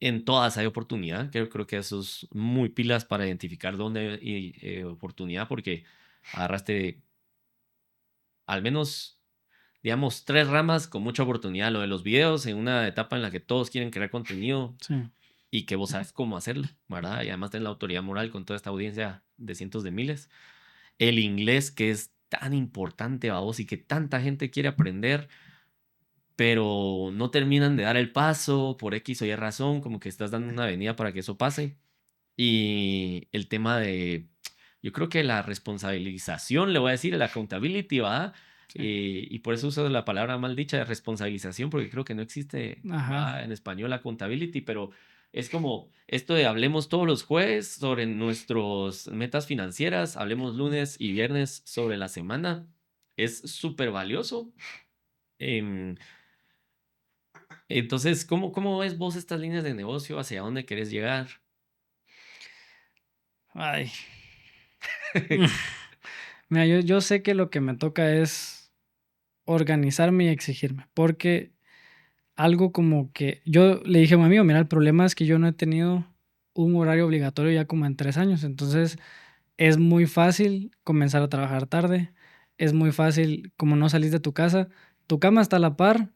En todas hay oportunidad, creo que eso es muy pilas para identificar dónde hay oportunidad, porque agarraste al menos, digamos, 3 ramas con mucha oportunidad. Lo de los videos en una etapa en la que todos quieren crear contenido, Sí. y que vos sabes cómo hacerlo, ¿verdad? Y además tenés la autoridad moral con toda esta audiencia de cientos de miles. El inglés, que es tan importante a vos y que tanta gente quiere aprender, pero no terminan de dar el paso por X o Y razón, como que estás dando una avenida para que eso pase. Y el tema de, yo creo que la responsabilización, le voy a decir, la accountability, ¿va? Sí. Y por eso uso la palabra mal dicha de responsabilización, porque creo que no existe, Ajá. ¿va? En español accountability, pero es como esto de hablemos todos los jueves sobre nuestras metas financieras, hablemos lunes y viernes sobre la semana. Es súper valioso. Em, entonces, ¿cómo ves vos estas líneas de negocio? ¿Hacia dónde querés llegar? Ay. Mira, yo sé que lo que me toca es organizarme y exigirme, porque algo como que yo le dije a mi amigo, mira, el problema es que yo no he tenido un horario obligatorio ya como en 3 años, entonces es muy fácil comenzar a trabajar tarde, es muy fácil como no salís de tu casa, tu cama está a la par,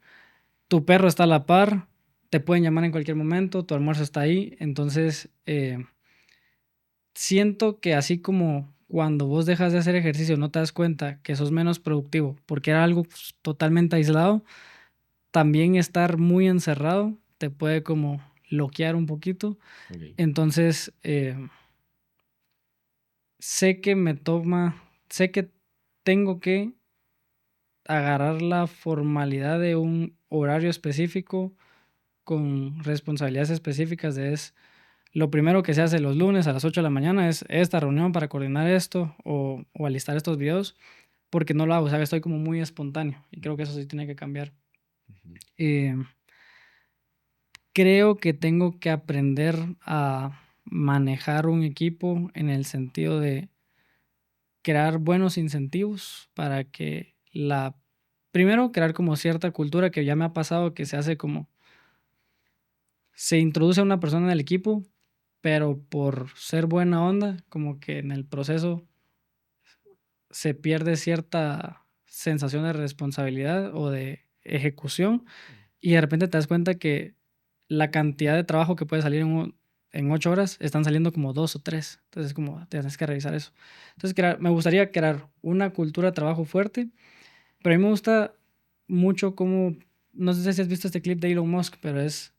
tu perro está a la par, te pueden llamar en cualquier momento, tu almuerzo está ahí, entonces siento que así como cuando vos dejas de hacer ejercicio no te das cuenta que sos menos productivo porque era algo pues, totalmente aislado, también estar muy encerrado te puede como bloquear un poquito. Ok. Entonces, sé que me toma, sé que tengo que agarrar la formalidad de un horario específico con responsabilidades específicas de es lo primero que se hace los lunes a las 8 de la mañana es esta reunión para coordinar esto o alistar estos videos, porque no lo hago, o sea, estoy como muy espontáneo y creo que eso sí tiene que cambiar. Ujú. Eh, Creo que tengo que aprender a manejar un equipo en el sentido de crear buenos incentivos para que primero crear como cierta cultura que ya me ha pasado que se hace como, se introduce a una persona en el equipo, pero por ser buena onda, como que en el proceso se pierde cierta sensación de responsabilidad o de ejecución y de repente te das cuenta que la cantidad de trabajo que puede salir en 8 horas están saliendo como 2 o 3. Entonces, como tienes que revisar eso. Entonces, me gustaría crear una cultura de trabajo fuerte, pero a mí me gusta mucho como, no sé si has visto este clip de Elon Musk, pero es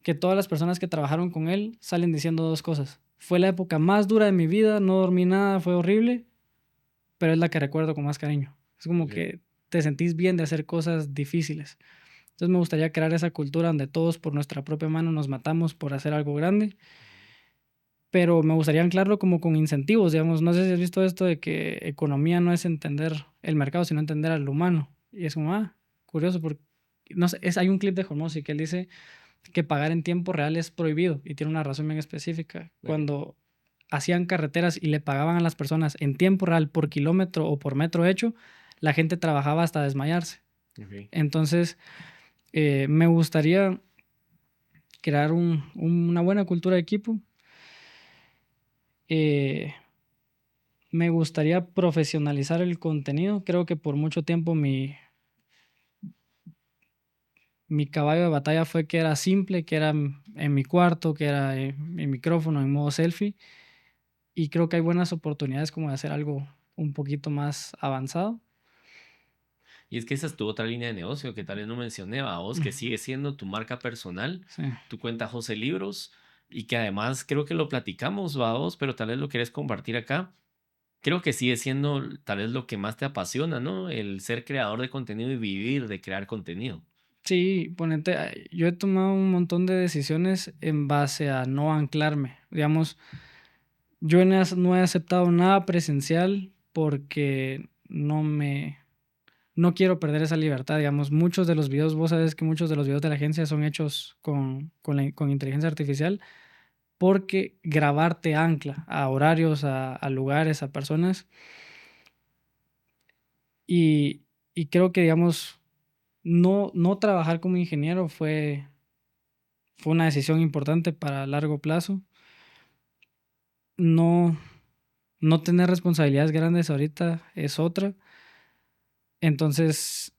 que todas las personas que trabajaron con él salen diciendo dos cosas. Fue la época más dura de mi vida, no dormí nada, fue horrible, pero es la que recuerdo con más cariño. Es como Ok. que te sentís bien de hacer cosas difíciles. Entonces me gustaría crear esa cultura donde todos por nuestra propia mano nos matamos por hacer algo grande, pero me gustaría anclarlo como con incentivos, digamos. No sé si has visto esto de que economía no es entender el mercado, sino entender al humano. Y es como, curioso, no sé, hay un clip de Hormozy que él dice que pagar en tiempo real es prohibido y tiene una razón bien específica. Cuando hacían carreteras y le pagaban a las personas en tiempo real por kilómetro o por metro hecho, la gente trabajaba hasta desmayarse. Okay. Entonces, me gustaría crear una buena cultura de equipo. Me gustaría profesionalizar el contenido. Creo que por mucho tiempo mi caballo de batalla fue que era simple, que era en mi cuarto, que era mi micrófono en modo selfie. Y creo que hay buenas oportunidades como de hacer algo un poquito más avanzado. Y es que esa es tu otra línea de negocio que tal vez no mencioné, a vos, que sigue siendo tu marca personal, Sí. tu cuenta José Libros, y que además creo que lo platicamos, a vos, pero tal vez lo querés compartir acá. Creo que sigue siendo tal vez lo que más te apasiona, ¿no? El ser creador de contenido y vivir de crear contenido. Sí, ponente, yo he tomado un montón de decisiones en base a no anclarme. Digamos, yo no he aceptado nada presencial porque no quiero perder esa libertad. Digamos, muchos de los videos, vos sabes que muchos de los videos de la agencia son hechos con inteligencia artificial porque grabarte ancla a horarios, a lugares, a personas. Y creo que, digamos, no trabajar como ingeniero fue una decisión importante para largo plazo. No, no tener responsabilidades grandes ahorita es otra. Entonces,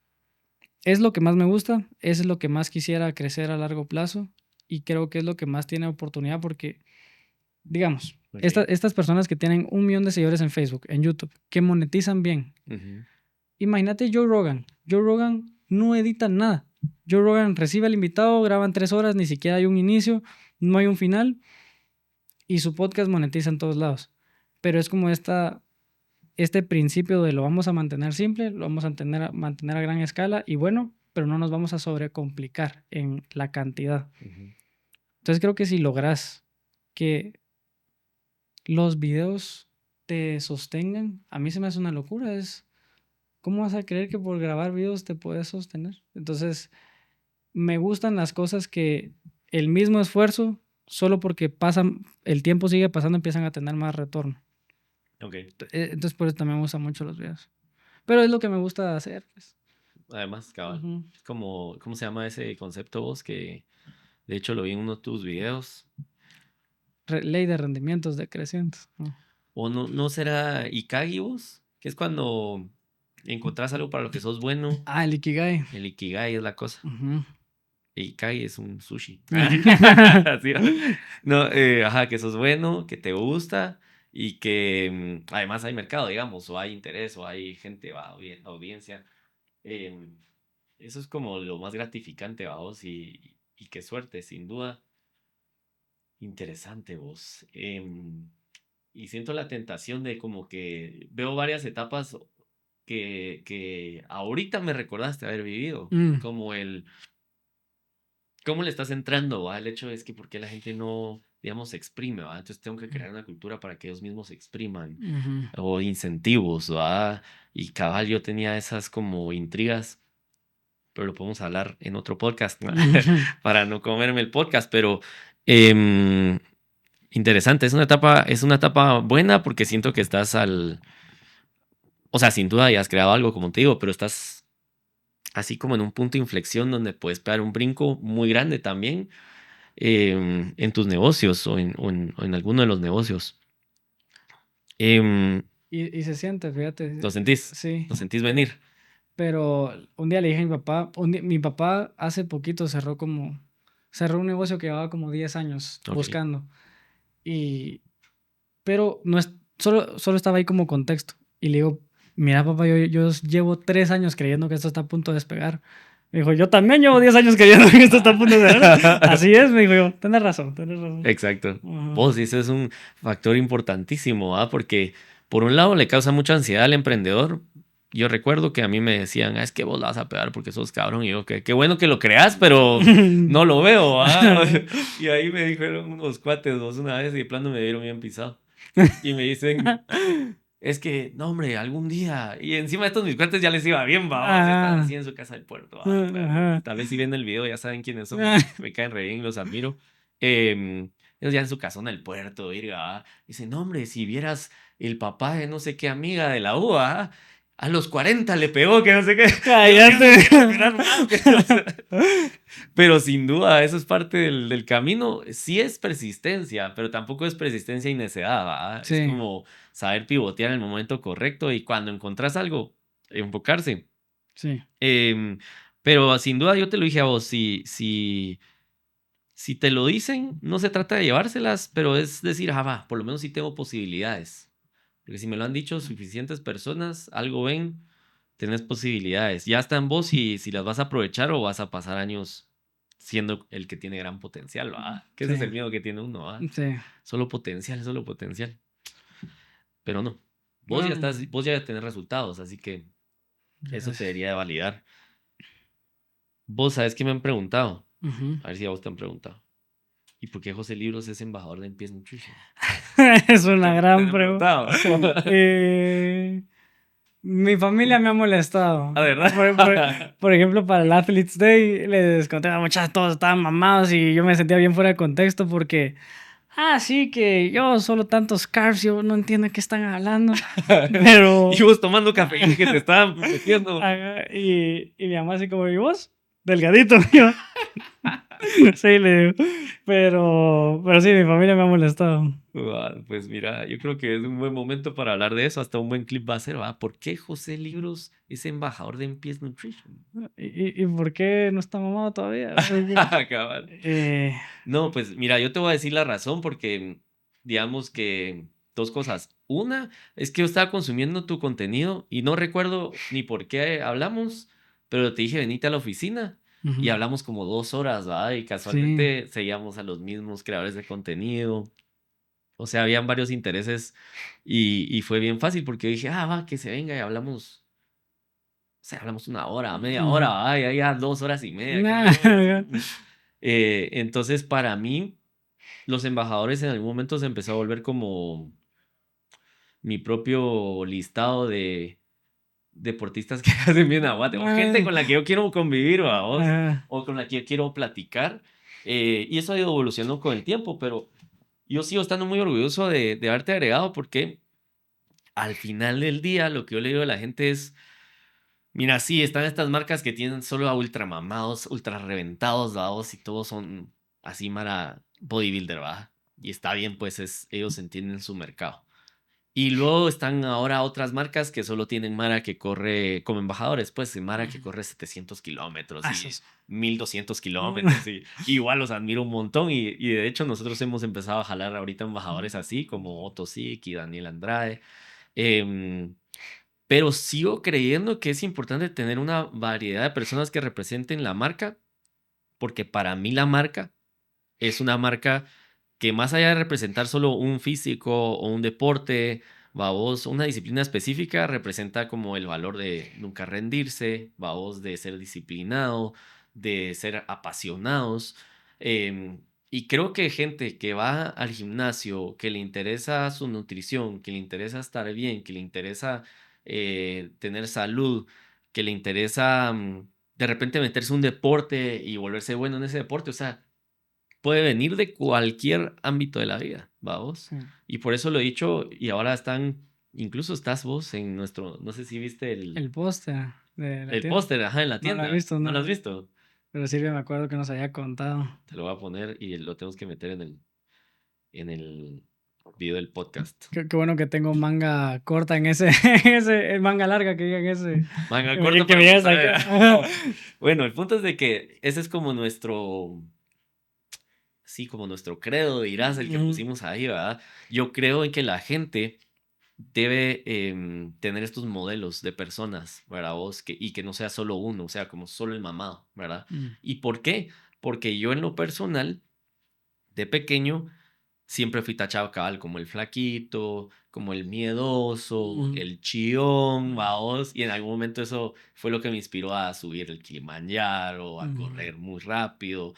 es lo que más me gusta, es lo que más quisiera crecer a largo plazo y creo que es lo que más tiene oportunidad porque, digamos, estas personas que tienen 1 millón de seguidores en Facebook, en YouTube, que monetizan bien. Imagínate Joe Rogan. Joe Rogan no edita nada. Joe Rogan recibe al invitado, graban 3 horas, ni siquiera hay un inicio, no hay un final y su podcast monetiza en todos lados. Pero es como este principio de lo vamos a mantener simple, lo vamos a mantener a gran escala y bueno, pero no nos vamos a sobrecomplicar en la cantidad. Entonces creo que si logras que los videos te sostengan, a mí se me hace una locura. ¿Cómo vas a creer que por grabar videos te puedes sostener? Entonces, me gustan las cosas que el mismo esfuerzo, solo porque el tiempo sigue pasando, empiezan a tener más retorno. Entonces, por eso también me gustan mucho los videos. Pero es lo que me gusta hacer, pues. Además, cabal. Es como, ¿cómo se llama ese concepto vos? Que de hecho lo vi en uno de tus videos. Ley de rendimientos decrecientes. ¿O no será Ikagi vos? Que es cuando encontrás algo para lo que sos bueno. El Ikigai. El Ikigai es la cosa. Ikigai es un sushi. Así, no, ajá, que sos bueno, que te gusta y que además hay mercado, digamos, o hay interés, o hay gente, audiencia. Eso es como lo más gratificante, vos, y qué suerte, sin duda. Interesante, vos. Y siento la tentación de como que veo varias etapas que ahorita me recordaste haber vivido, como cómo le estás entrando, ¿va? El hecho es que por qué la gente no, digamos, se exprime, ¿va? Entonces tengo que crear una cultura para que ellos mismos se expriman, o incentivos, ¿va? Y cabal, yo tenía esas como intrigas, pero lo podemos hablar en otro podcast, ¿no? Para no comerme el podcast, pero interesante, es una etapa buena porque siento que estás o sea, sin duda ya has creado algo, como te digo, pero estás así como en un punto de inflexión donde puedes pegar un brinco muy grande también en tus negocios o en alguno de los negocios. Y se siente, fíjate. ¿Lo sentís? Sí. ¿Lo sentís venir? Pero un día le dije a mi papá, mi papá hace poquito cerró un negocio que llevaba como 10 años buscando. Pero no es, solo estaba ahí como contexto. Y le digo, mira papá, yo llevo 3 años creyendo que esto está a punto de despegar. Me dijo, yo también llevo 10 años creyendo que esto está a punto de despegar. Así es, me dijo yo, tenés razón. Exacto. Vos, eso es un factor importantísimo, ¿ah? Porque por un lado le causa mucha ansiedad al emprendedor. Yo recuerdo que a mí me decían, es que vos la vas a pegar porque sos cabrón. Y yo, qué bueno que lo creas, pero no lo veo, ¿ah? Y ahí me dijeron unos cuates dos una vez y de plano me dieron bien pisado. Y me dicen, es que, no, hombre, algún día. Y encima de estos mis cuates ya les iba bien, vamos. Estaban Ajá. así en su casa del puerto. Claro. Ajá. Tal vez si ven el video ya saben quiénes son. Me caen re bien, los admiro. Ellos ya en su casona del puerto, virga, ¿va? Dicen, no, hombre, si vieras el papá de no sé qué amiga de la UA, a los 40 le pegó, que no sé qué. Yo no Cállate. quiero esperar más. Pero sin duda, eso es parte del camino. Sí es persistencia, pero tampoco es persistencia y necedad, ¿va? Es Sí, como saber pivotear en el momento correcto y cuando encontrás algo, enfocarse. sí, Em, pero sin duda yo te lo dije a vos, si te lo dicen, no se trata de llevárselas, pero es decir, ah, va, por lo menos sí tengo posibilidades. Porque si me lo han dicho suficientes personas, algo ven, tenés posibilidades. Ya está en vos si las vas a aprovechar o vas a pasar años siendo el que tiene gran potencial, ¿va? Que ese es sí, el miedo que tiene uno, ¿va? sí. Solo potencial, solo potencial. Pero no. Bueno, Vos ya tenés resultados, así que eso te gracias. debería de validar. Vos sabés que me han preguntado. Ujú. A ver si a vos te han preguntado. ¿Y por qué José Libros es embajador de MPS Nutrition? Es ¿Te, una te gran han pregunta. preguntado? Mi familia me ha molestado. ¿A verdad? Por ejemplo, para el Athletes Day les conté a muchachos, todos estaban mamados y yo me sentía bien fuera de contexto porque, sí, que yo solo tantos carbs, yo no entiendo qué están hablando. Y Pero, vos tomando café que te estaban metiendo. y mi mamá así como, ¿y vos? Delgadito, yo. Sí, le digo. Pero sí, mi familia me ha molestado. Pues mira, yo creo que es un buen momento para hablar de eso. Hasta un buen clip va a ser, ¿va? ¿Por qué José Libros es embajador de MPS Nutrition? ¿Y por qué no está mamado todavía? Cabal. Eh, No, pues mira, yo te voy a decir la razón porque, digamos que dos cosas. Una es que yo estaba consumiendo tu contenido y no recuerdo ni por qué hablamos, pero te dije, venite a la oficina y ujú, hablamos como 2 horas, ¿va? Y sí, casualmente seguíamos a los mismos creadores de contenido. O sea, habían varios intereses y fue bien fácil porque dije, va, que se venga y hablamos. O sea, hablamos 1 hora, media ujú. hora, ¿va? Ya 2 horas y media, ¿qué Nah, hablamos? Entonces, para mí los embajadores en algún momento se empezó a volver como mi propio listado de deportistas que hacen bien aguante, o gente nah, con la que yo quiero convivir, vos, ah, o con la que yo quiero platicar. Y eso ha ido evolucionando con el tiempo, pero yo sigo estando muy orgulloso de haberte agregado porque al final del día lo que yo le digo a la gente es, mira, sí, están estas marcas que tienen solo a ultra mamados, ultra reventados, vamos, y todos son así mara bodybuilder, va. Y está bien, pues ellos entienden su mercado. Y luego están ahora otras marcas que solo tienen Mara que corre como embajadores, pues Mara que corre 700 kilómetros y esos. 1200 kilómetros. Y igual los admiro un montón. Y de hecho nosotros hemos empezado a jalar ahorita embajadores así como Otto Sik y Daniel Andrade. Em, pero sigo creyendo que es importante tener una variedad de personas que representen la marca, porque para mí la marca es una marca que más allá de representar solo un físico o un deporte, vos, una disciplina específica, representa como el valor de nunca rendirse, vos, de ser disciplinado, de ser apasionados. Y creo que gente que va al gimnasio, que le interesa su nutrición, que le interesa estar bien, que le interesa tener salud, que le interesa de repente meterse en un deporte y volverse bueno en ese deporte, o sea, puede venir de cualquier ámbito de la vida, vamos. Sí. Y por eso lo he dicho, y ahora incluso estás vos en nuestro, no sé si viste El póster de la el tienda. póster, ajá, en la No lo he tienda. visto, ¿No lo has no. visto? Pero Silvia me acuerdo que nos había contado. Te lo voy a poner y lo tenemos que meter en el video del podcast. Qué bueno que tengo manga corta en ese, manga larga que diga en ese. Manga Que corto que para me llegues mostrar. acá. Ajá. Bueno, el punto es de que ese es como nuestro, sí, como nuestro credo, dirás, el que Ujú, pusimos ahí, ¿verdad? Yo creo en que la gente debe tener estos modelos de personas, ¿verdad? Vos, y que no sea solo uno, o sea, como solo el mamado, ¿verdad? mm, ¿Y por qué? Porque yo en lo personal, de pequeño, siempre fui tachado cabal como el flaquito, como el miedoso, ujú, el chillón, vaos, y en algún momento eso fue lo que me inspiró a subir el Kilimanjaro, a ujú, correr muy rápido.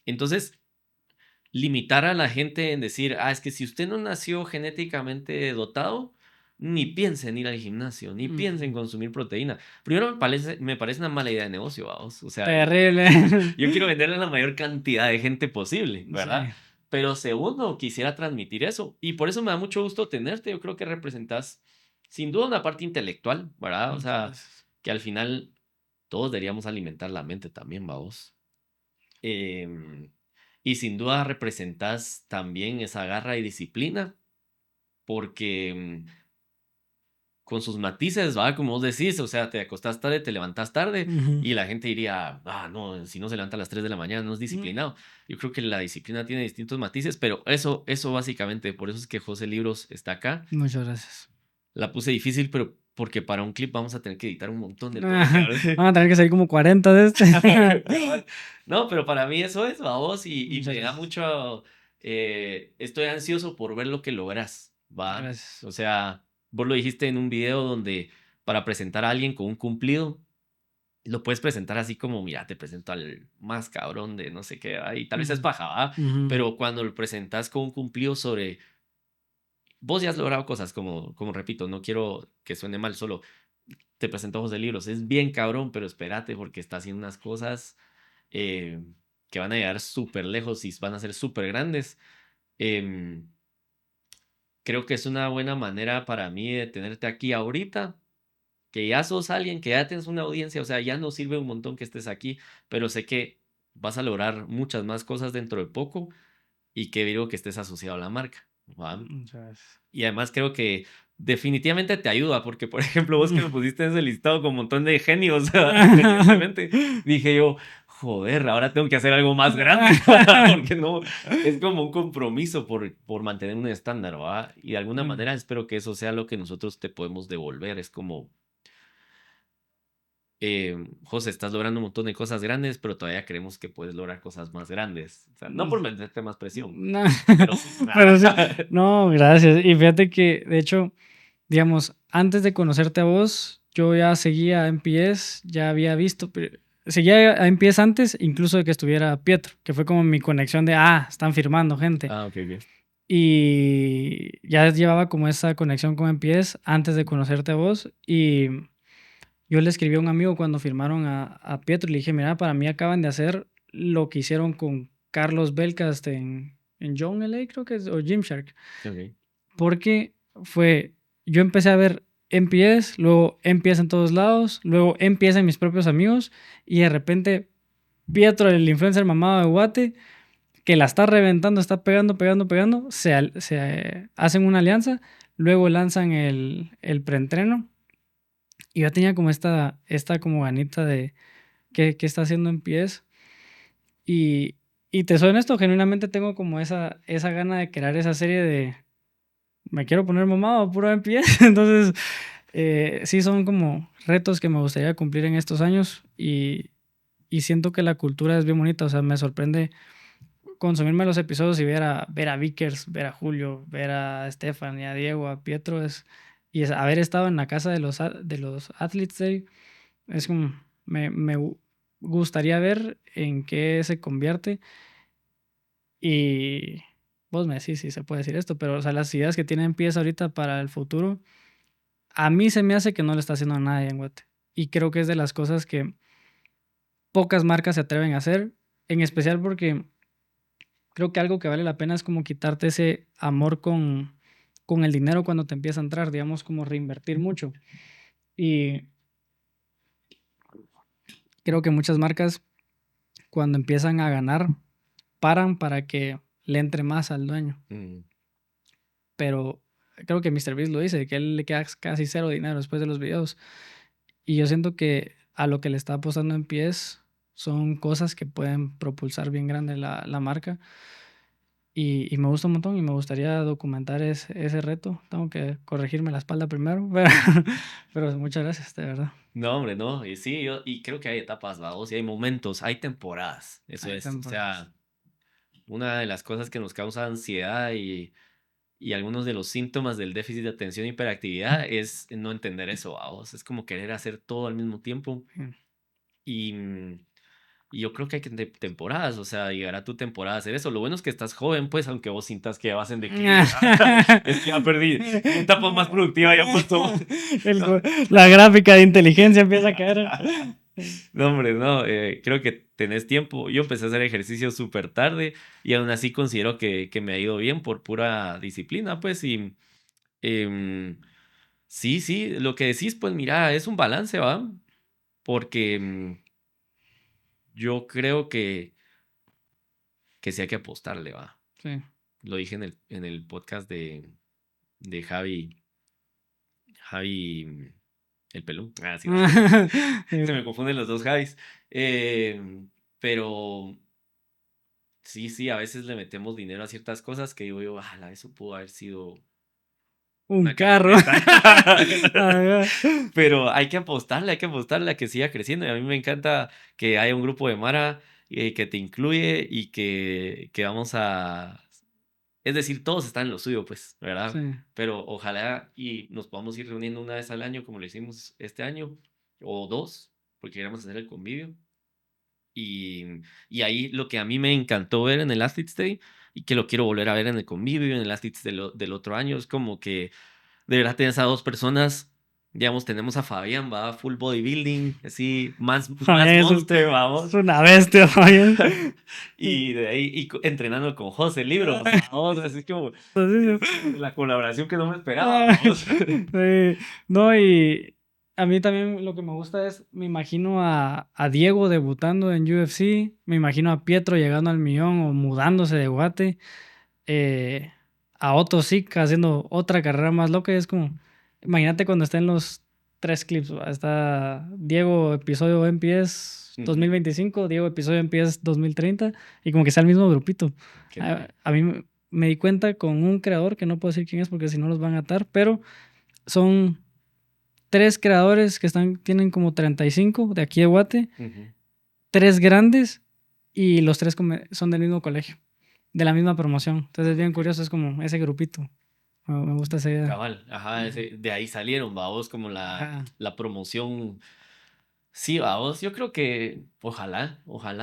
Entonces, limitar a la gente en decir, es que si usted no nació genéticamente dotado, ni piense en ir al gimnasio, ni piense en consumir proteína. Primero, me parece una mala idea de negocio, vamos. O sea, Terrible. yo quiero venderle a la mayor cantidad de gente posible, Sí. ¿verdad? Pero segundo, quisiera transmitir eso. Y por eso me da mucho gusto tenerte. Yo creo que representas, sin duda, una parte intelectual, ¿verdad? O Muchas sea, gracias. que al final todos deberíamos alimentar la mente también, vamos. Y sin duda representas también esa garra y disciplina, porque con sus matices, ¿va? Como vos decís, o sea, te acostás tarde, te levantás tarde Ujú. y la gente diría, ah, no, si no se levanta a las 3 de la mañana no es disciplinado. Yo creo que la disciplina tiene distintos matices, pero eso básicamente, por eso es que José Libros está acá. Muchas gracias. La puse difícil, pero porque para un clip vamos a tener que editar un montón del tema que Van hablé. a tener que salir como 40 de este. No, pero para mí eso es, vos, y Muchas me da gracias. mucho, estoy ansioso por ver lo que logras, ¿va? Gracias. O sea, vos lo dijiste en un video donde para presentar a alguien con un cumplido, lo puedes presentar así como, mira, te presento al más cabrón de no sé qué, ¿va? Y tal vez es Ujú. paja, ¿va? Ujú. Pero cuando lo presentas con un cumplido sobre, vos ya has logrado cosas, como repito, no quiero que suene mal, solo te presento ojos de libros, es bien cabrón, pero espérate porque está haciendo unas cosas eh, que van a llegar súper lejos y van a ser súper grandes. Em, Creo que es una buena manera para mí de tenerte aquí ahorita, que ya sos alguien, que ya tienes una audiencia, o sea, ya nos sirve un montón que estés aquí, pero sé que vas a lograr muchas más cosas dentro de poco y que digo que estés asociado a la marca, ¿va? Muchas gracias. Y además creo que definitivamente te ayuda, porque por ejemplo vos que me pusiste en ese listado con un montón de genios recientemente, dije yo, joder, ahora tengo que hacer algo más grande, porque no, es como un compromiso por mantener un estándar, ¿va? Y de alguna manera espero que eso sea lo que nosotros te podemos devolver, es como, José, estás logrando un montón de cosas grandes, pero todavía creemos que puedes lograr cosas más grandes, o sea, no por meterte más presión, No, pero sí. pero sí, no, gracias. Y fíjate que, de hecho, digamos, antes de conocerte a vos, yo ya seguía a MPS, ya había visto, seguía a MPS antes, incluso de que estuviera Pietro, que fue como mi conexión de, están firmando gente. Ah, ok, ok. Y ya llevaba como esa conexión con MPS antes de conocerte a vos. Y yo le escribí a un amigo cuando firmaron a Pietro y le dije, mira, para mí acaban de hacer lo que hicieron con Carlos Belcast en John LA, creo que es, o Gymshark. Ok. Porque yo empecé a ver MPS, luego MPS en todos lados, luego MPS en mis propios amigos y de repente Pietro, el influencer mamado de Guate, que la está reventando, está pegando, pegando, pegando, hacen una alianza, luego lanzan el preentreno y yo tenía como esta como ganita de qué está haciendo MPS y, y te soy honesto, genuinamente tengo como esa gana de crear esa serie de me quiero poner mamado, puro MPS. Entonces, sí son como retos que me gustaría cumplir en estos años y siento que la cultura es bien bonita. O sea, me sorprende consumirme los episodios y ver a Vickers, ver a Julio, ver a Stephanie, a Diego, a Pietro. Haber estado en la casa de los Athletes Day, es como, me gustaría ver en qué se convierte y vos me decís si se puede decir esto, pero o sea, las ideas que tienen pies ahorita para el futuro, a mí se me hace que no le está haciendo a nadie en Guate. Y creo que es de las cosas que pocas marcas se atreven a hacer, en especial porque creo que algo que vale la pena es como quitarte ese amor con el dinero cuando te empieza a entrar, digamos, como reinvertir mucho. Y creo que muchas marcas cuando empiezan a ganar paran para que le entre más al dueño. Mm. Pero creo que MrBeast lo dice, que a él le queda casi cero dinero después de los videos. Y yo siento que a lo que le está apostando en pies son cosas que pueden propulsar bien grande la marca. Y me gusta un montón y me gustaría documentar ese reto. Tengo que corregirme la espalda primero, pero muchas gracias, de verdad. No, hombre, no. Y sí, y creo que hay etapas, vamos, y hay momentos, hay temporadas. Eso Hay es. O temporadas. sea, una de las cosas que nos causa ansiedad y algunos de los síntomas del déficit de atención y hiperactividad es no entender eso, vamos. Es como querer hacer todo al mismo tiempo. Sí. Y, Y yo creo que hay que temporadas, o sea, llegará tu temporada a hacer eso. Lo bueno es que estás joven, pues, aunque vos sientas que vas en declive. Es que ya perdí. Mi etapa más productiva ya pasó. La gráfica de inteligencia empieza a caer. No, hombre, no, creo que tenés tiempo. Yo empecé a hacer ejercicio súper tarde y aún así considero que me ha ido bien por pura disciplina, pues, y em, sí, sí, lo que decís, pues, mira, es un balance, ¿va? Porque yo creo que sí hay que apostarle, ¿va? Sí. Lo dije en el podcast de Javi, el pelú. Ah, sí, va. Se me confunden los dos Javis. Pero sí, sí, a veces le metemos dinero a ciertas cosas que digo yo, ala, eso pudo haber sido Un una carro. camioneta. Ajá. Pero hay que apostarle a que siga creciendo. Y a mí me encanta que haya un grupo de Mara que te incluye y que vamos a... Es decir, todos están en lo suyo, pues, ¿verdad? Sí. Pero ojalá y nos podamos ir reuniendo una vez al año como lo hicimos este año, o dos, porque queremos hacer el convivio. Y, y ahí lo que a mí me encantó ver en el Athletes Day y que lo quiero volver a ver en el convivio, en el Athletes del otro año, es como que de verdad tienes a dos personas, digamos, tenemos a Fabián, va, full bodybuilding, así, más Fabián monster, es vamos. una bestia, Fabián. Y de ahí, entrenando con José Libros, vamos, así como la colaboración que no me esperaba, vamos. Sí. No, y a mí también lo que me gusta es, me imagino a Diego debutando en UFC, me imagino a Pietro llegando al millón o mudándose de Guate, eh, a Otto Sick haciendo otra carrera más loca. Y es como, imagínate cuando estén los tres clips. ¿Va? Está Diego episodio MPS 2025, Diego episodio MPS 2030 y como que sea el mismo grupito. A mí me di cuenta con un creador que no puedo decir quién es porque si no los van a atar, pero son tres creadores que tienen como 35 de aquí de Guate, tres grandes y los tres son del mismo colegio, de la misma promoción. Entonces es bien curioso, es como ese grupito. Me gusta esa idea. Cabal, ajá, de ahí salieron, vamos, como Ajá. la promoción. Sí, vamos, yo creo que ojalá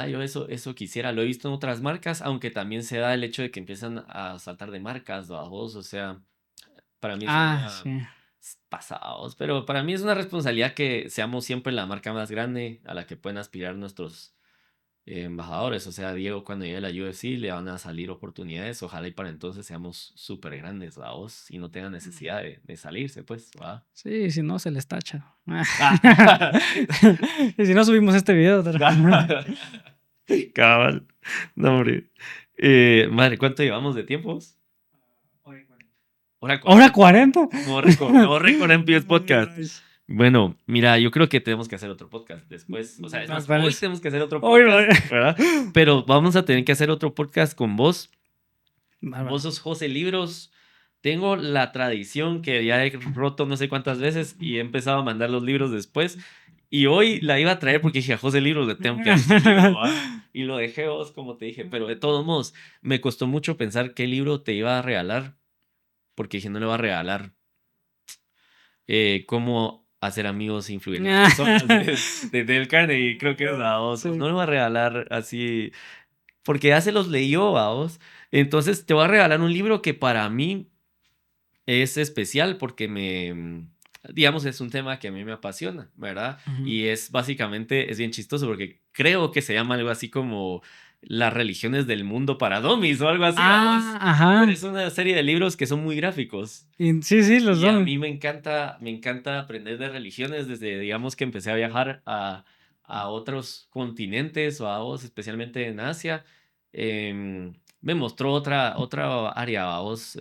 yo eso quisiera. Lo he visto en otras marcas, aunque también se da el hecho de que empiezan a saltar de marcas, vamos, o sea, para mí es Ah, una sí. pasados, pero para mí es una responsabilidad que seamos siempre la marca más grande a la que pueden aspirar nuestros embajadores. O sea, Diego, cuando llegue a la UFC le van a salir oportunidades. Ojalá y para entonces seamos súper grandes, vamos, y no tengan necesidad de salirse, pues, va. Sí, si no, se les tacha. Ah. Y si no, subimos este video. Cabal. No, hombre. Madre, ¿cuánto llevamos de tiempos? Hora ¿Hora 40. 40? Nuevo récord en PS Podcast. Bueno, mira, yo creo que tenemos que hacer otro podcast después. O sea, es más, hoy tenemos que hacer otro podcast, ¿verdad? Pero vamos a tener que hacer otro podcast con vos. Vos sos José Libros. Tengo la tradición que ya he roto no sé cuántas veces y he empezado a mandar los libros después. Y hoy la iba a traer porque dije a José Libros le tengo que dar su libro, ¿va? Y lo dejé vos, como te dije. Pero de todos modos, me costó mucho pensar qué libro te iba a regalar. Porque dije, no le va a regalar cómo hacer amigos e influir en las personas de Dale Carnegie. Creo que es a vos. Sí. No le va a regalar así, porque ya se los leyó a vos. Entonces te voy a regalar un libro que para mí es especial porque digamos, es un tema que a mí me apasiona, ¿verdad? Y es básicamente, es bien chistoso porque creo que se llama algo así como Las religiones del mundo para domis o algo así, vamos. Ajá. Pero es una serie de libros que son muy gráficos. Sí, sí, los Y a son. mí me encanta aprender de religiones desde, digamos, que empecé a viajar a otros continentes o a vos, especialmente en Asia. Me mostró otra área, a vos,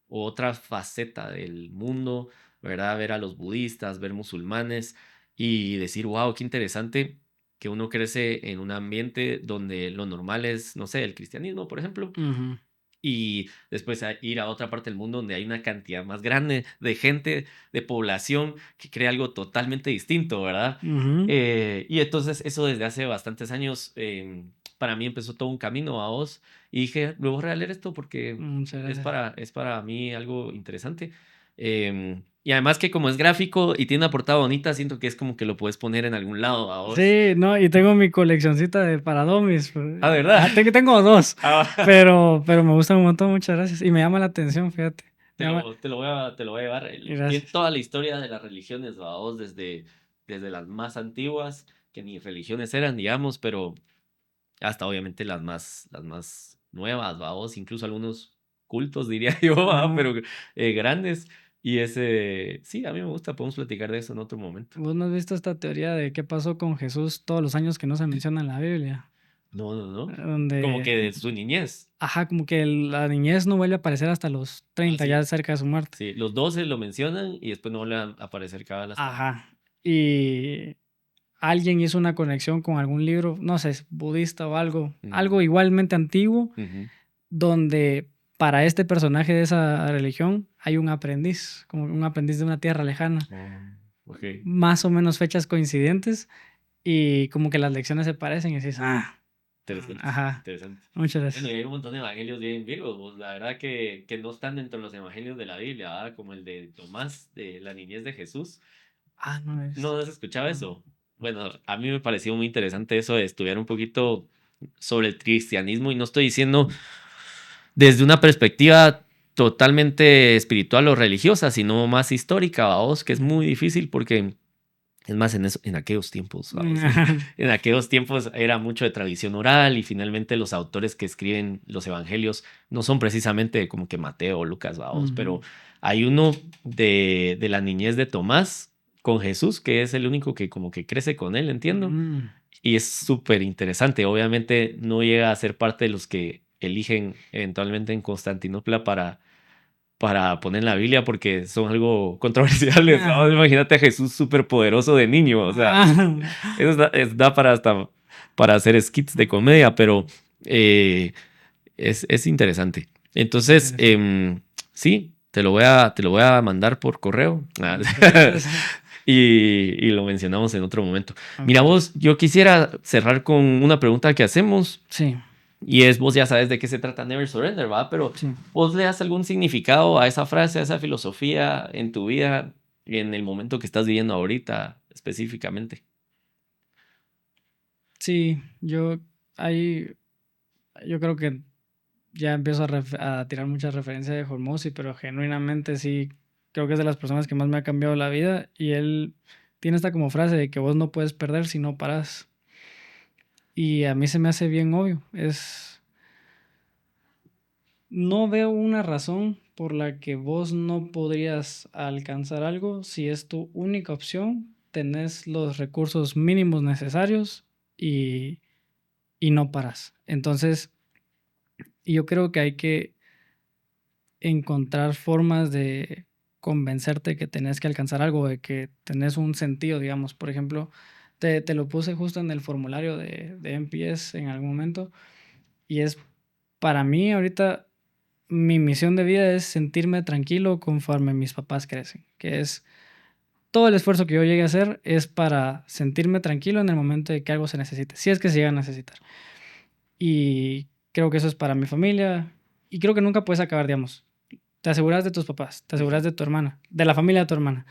o otra faceta del mundo, ¿verdad? Ver a los budistas, ver musulmanes y decir, wow, qué interesante que uno crece en un ambiente donde lo normal es, no sé, el cristianismo, por ejemplo, y después ir a otra parte del mundo donde hay una cantidad más grande de gente, de población que cree algo totalmente distinto, ¿verdad? Y entonces eso desde hace bastantes años para mí empezó todo un camino a vos y dije, luego voy a leer esto porque Muchas gracias. es para mí algo interesante. Y además que como es gráfico y tiene una portada bonita, siento que es como que lo puedes poner en algún lado a vos. Sí, no, y tengo mi coleccioncita de paradomis. Ah, ¿verdad? Tengo dos, Ah, pero me gustan un montón, muchas gracias. Y me llama la atención, fíjate. te Me llama- lo, te lo voy te lo voy a llevar. Tiene Gracias. toda la historia de las religiones, vos, desde las más antiguas, que ni religiones eran, digamos, pero hasta obviamente las más nuevas, vamos, incluso algunos cultos, diría yo, ¿va? Ajá. Pero grandes. Y ese, sí, a mí me gusta, podemos platicar de eso en otro momento. ¿Vos no has visto esta teoría de qué pasó con Jesús todos los años que no se menciona en la Biblia? No, no, no. Como que Donde, de su niñez. ajá, como que la niñez no vuelve a aparecer hasta los Ah, 30 ya sí. cerca de su muerte. Sí, los 12 lo mencionan y después no vuelve a aparecer cabal hasta. Ajá. Y alguien hizo una conexión con algún libro, no sé, budista o algo, Mm, algo igualmente antiguo, ujú. donde para este personaje de esa religión hay un aprendiz, como un aprendiz de una tierra lejana, Oh, ok. más o menos fechas coincidentes y como que las lecciones se parecen y dices, Interesante, ajá, interesante. muchas Bueno, y gracias. hay un montón de evangelios bien vivos, pues, la verdad que no están dentro de los evangelios de la Biblia, ¿verdad? Como el de Tomás, de la niñez de Jesús. No ¿No es. has escuchado No, no. eso? Bueno, a mí me pareció muy interesante eso de estudiar un poquito sobre el cristianismo y no estoy diciendo desde una perspectiva totalmente espiritual o religiosa, sino más histórica, vamos, que es muy difícil porque es más en aquellos tiempos, vamos, en aquellos tiempos era mucho de tradición oral y finalmente los autores que escriben los evangelios no son precisamente como que Mateo o Lucas, vamos, pero Ujú. hay uno de la niñez de Tomás con Jesús, que es el único que como que crece con él, entiendo, Mm. y es súper interesante. Obviamente no llega a ser parte de los que eligen eventualmente en Constantinopla para poner en la Biblia porque son algo controversiales, ¿no? Ah. Imagínate a Jesús súper poderoso de niño, o sea, eso da para hasta para hacer skits de comedia, pero eh, es interesante. Entonces, Interesante. sí, te lo voy a mandar por correo. Muchas gracias. Y lo mencionamos en otro momento. Ok. Mira vos, yo quisiera cerrar con una pregunta que hacemos Sí, y es, vos ya sabes de qué se trata Never Surrender, ¿va? Pero sí. vos le das algún significado a esa frase, a esa filosofía en tu vida, en el momento que estás viviendo ahorita específicamente. Sí, ahí, yo creo que ya empiezo a tirar muchas referencias de Hormozy, pero genuinamente sí, creo que es de las personas que más me ha cambiado la vida y él tiene esta como frase de que vos no puedes perder si no paras. Y a mí se me hace bien obvio. No veo una razón por la que vos no podrías alcanzar algo si es tu única opción, tenés los recursos mínimos necesarios y, y no paras. Entonces, yo creo que hay que encontrar formas de convencerte que tenés que alcanzar algo, de que tenés un sentido, digamos. Por ejemplo, te lo puse justo en el formulario de MPS en algún momento y es para mí ahorita mi misión de vida es sentirme tranquilo conforme mis papás crecen, que es todo el esfuerzo que yo llegue a hacer es para sentirme tranquilo en el momento de que algo se necesite, si es que se llega a necesitar. Y creo que eso es para mi familia y creo que nunca puedes acabar, digamos. Te aseguras de tus papás, te aseguras Ujú. de tu hermana, de la familia de tu hermana,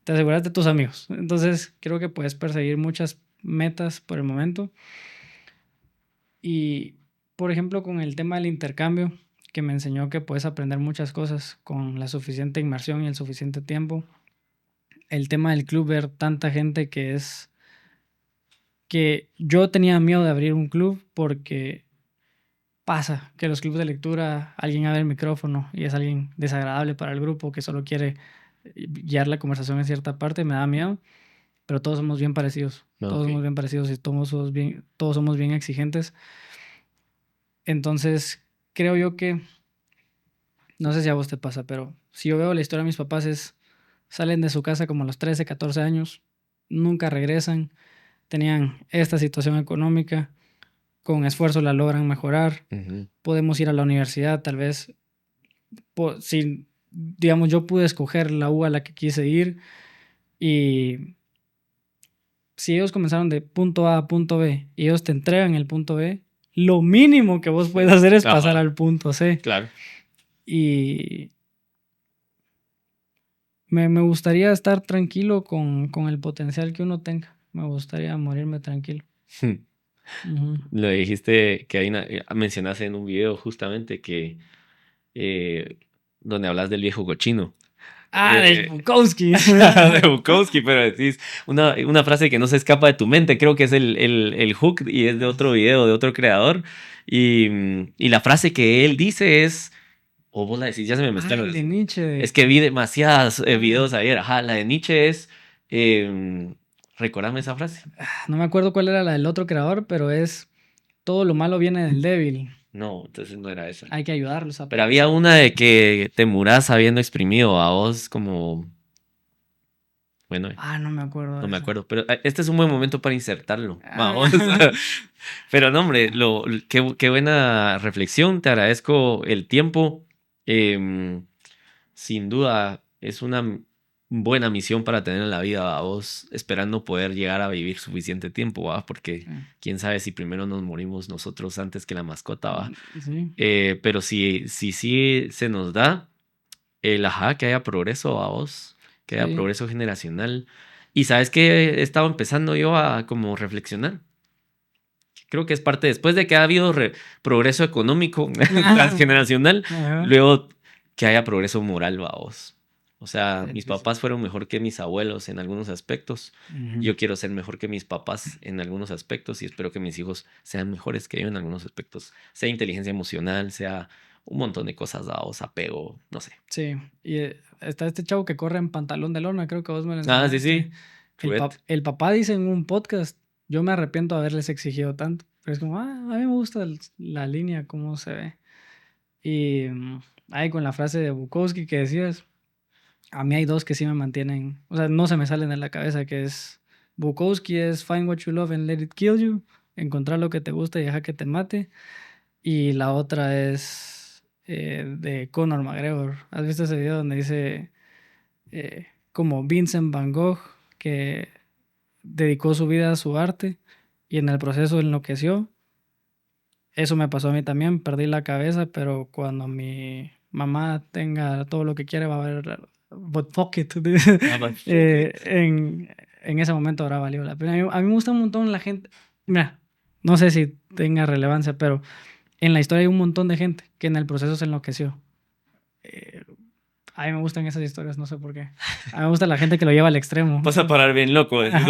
te aseguras de tus amigos. Entonces, creo que puedes perseguir muchas metas por el momento. Y, por ejemplo, con el tema del intercambio, que me enseñó que puedes aprender muchas cosas con la suficiente inmersión y el suficiente tiempo. El tema del club, ver tanta gente que yo tenía miedo de abrir un club porque pasa que los clubes de lectura alguien abre el micrófono y es alguien desagradable para el grupo que solo quiere guiar la conversación en cierta parte, me da miedo, pero todos somos bien parecidos, todos Ok. somos bien parecidos y todos somos bien exigentes. Entonces, creo yo que, no sé si a vos te pasa, pero si yo veo la historia de mis papás salen de su casa como a los 13, 14 años, nunca regresan, tenían esta situación económica, con esfuerzo la logran mejorar, Ujú. podemos ir a la universidad, tal vez, si, digamos, yo pude escoger la U a la que quise ir y si ellos comenzaron de punto A a punto B y ellos te entregan el punto B, lo mínimo que vos puedes hacer es pasar Ajá, al punto C. claro. Y Me gustaría estar tranquilo con el potencial que uno tenga. Me gustaría morirme tranquilo. Ujú. Lo dijiste que mencionaste en un video justamente que donde hablas del viejo cochino. Ah, de Eh, Bukowski. de Bukowski, pero decís una frase que no se escapa de tu mente, creo que es el hook y es de otro video, de otro creador. Y la frase que él dice es, o vos la decís, ya se me Ah, mezclaron. el de Nietzsche. Es que vi demasiadas Ah, videos ayer. Ajá, la de Nietzsche es, recordame esa frase. no me acuerdo cuál era la del otro creador, pero es todo lo malo viene del débil. No, entonces no era esa. Hay que ayudarlos a Pero había una de que te murás habiendo exprimido a vos como, bueno, Ah, no me acuerdo no de me esa. acuerdo, pero este es un buen momento para insertarlo. Vamos. Ah, Pero no, hombre, qué buena reflexión. Te agradezco el tiempo. Em, Sin duda, es una buena misión para tener en la vida a vos, esperando poder llegar a vivir suficiente tiempo, ¿va? Porque sí. quién sabe si primero nos morimos nosotros antes que la mascota, ¿va? Sí. Pero si se nos da que haya progreso a vos, que haya Sí. progreso generacional. Y sabes que he estado empezando yo a como reflexionar. Creo que es parte después de que ha habido progreso económico Ah, transgeneracional, ajá. luego que haya progreso moral, vos. O sea, Sí, mis sí, sí. papás fueron mejor que mis abuelos en algunos aspectos. Ujú. Yo quiero ser mejor que mis papás en algunos aspectos y espero que mis hijos sean mejores que yo en algunos aspectos. Sea inteligencia emocional, sea un montón de cosas, dados, apego, no sé. Sí, y está este chavo que corre en pantalón de lona, creo que vos me lo Ah, sí, enseñaste. sí. Truet. El papá dice en un podcast, yo me arrepiento de haberles exigido tanto, pero es como, a mí me gusta la línea, cómo se ve. Y ahí con la frase de Bukowski que decías, a mí hay dos que sí me mantienen, o sea, no se me salen de la cabeza, que es, Bukowski es Find What You Love and Let It Kill You, encontrar lo que te gusta y deja que te mate. Y la otra es de Conor McGregor. ¿Has visto ese video donde dice como Vincent Van Gogh que dedicó su vida a su arte y en el proceso enloqueció? Eso me pasó a mí también, perdí la cabeza, pero cuando mi mamá tenga todo lo que quiere va a haber but fuck it. Ah, but fuck it. En ese momento habrá valido la pena. A mí me gusta un montón la gente. Mira, no sé si tenga relevancia, pero en la historia hay un montón de gente que en el proceso se enloqueció. Eh, a mí me gustan esas historias, no sé por qué. A mí me gusta la gente que lo lleva al extremo. Vas a parar bien loco. Ajá.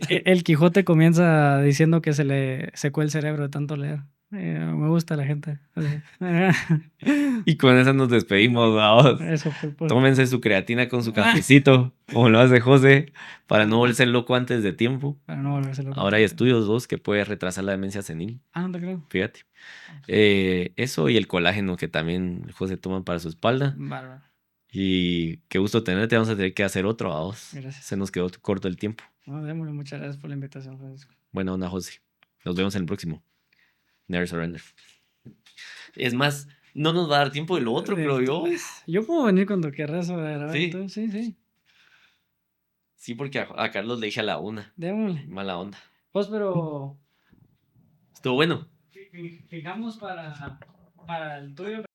El Quijote comienza diciendo que se le secó el cerebro de tanto leer. Me gusta la gente. Así. Y con esa nos despedimos, vamos. Eso fue pues. Tómense su creatina con su cafecito, como lo hace José, para no volverse loco antes de tiempo. Para no volverse loco. Ahora hay estudios dos que puede retrasar la demencia senil, Ah, no te creo. fíjate. Eso y el colágeno que también José toma para su espalda. Bárbaro. Y qué gusto tenerte, vamos a tener que hacer otro, vamos. Gracias. Se nos quedó corto el tiempo. No, démosle, muchas gracias por la invitación, Francisco. Buena onda, José. Nos vemos en el próximo. Never surrender. Es más, no nos va a dar tiempo de lo otro, creo yo. Yo puedo venir cuando quieras a grabar. Sí. Entonces, sí, sí. Sí, porque a Carlos le dije a la 1. Démosle. Mala onda. Pues, pero Estuvo bueno. fijamos para el tuyo.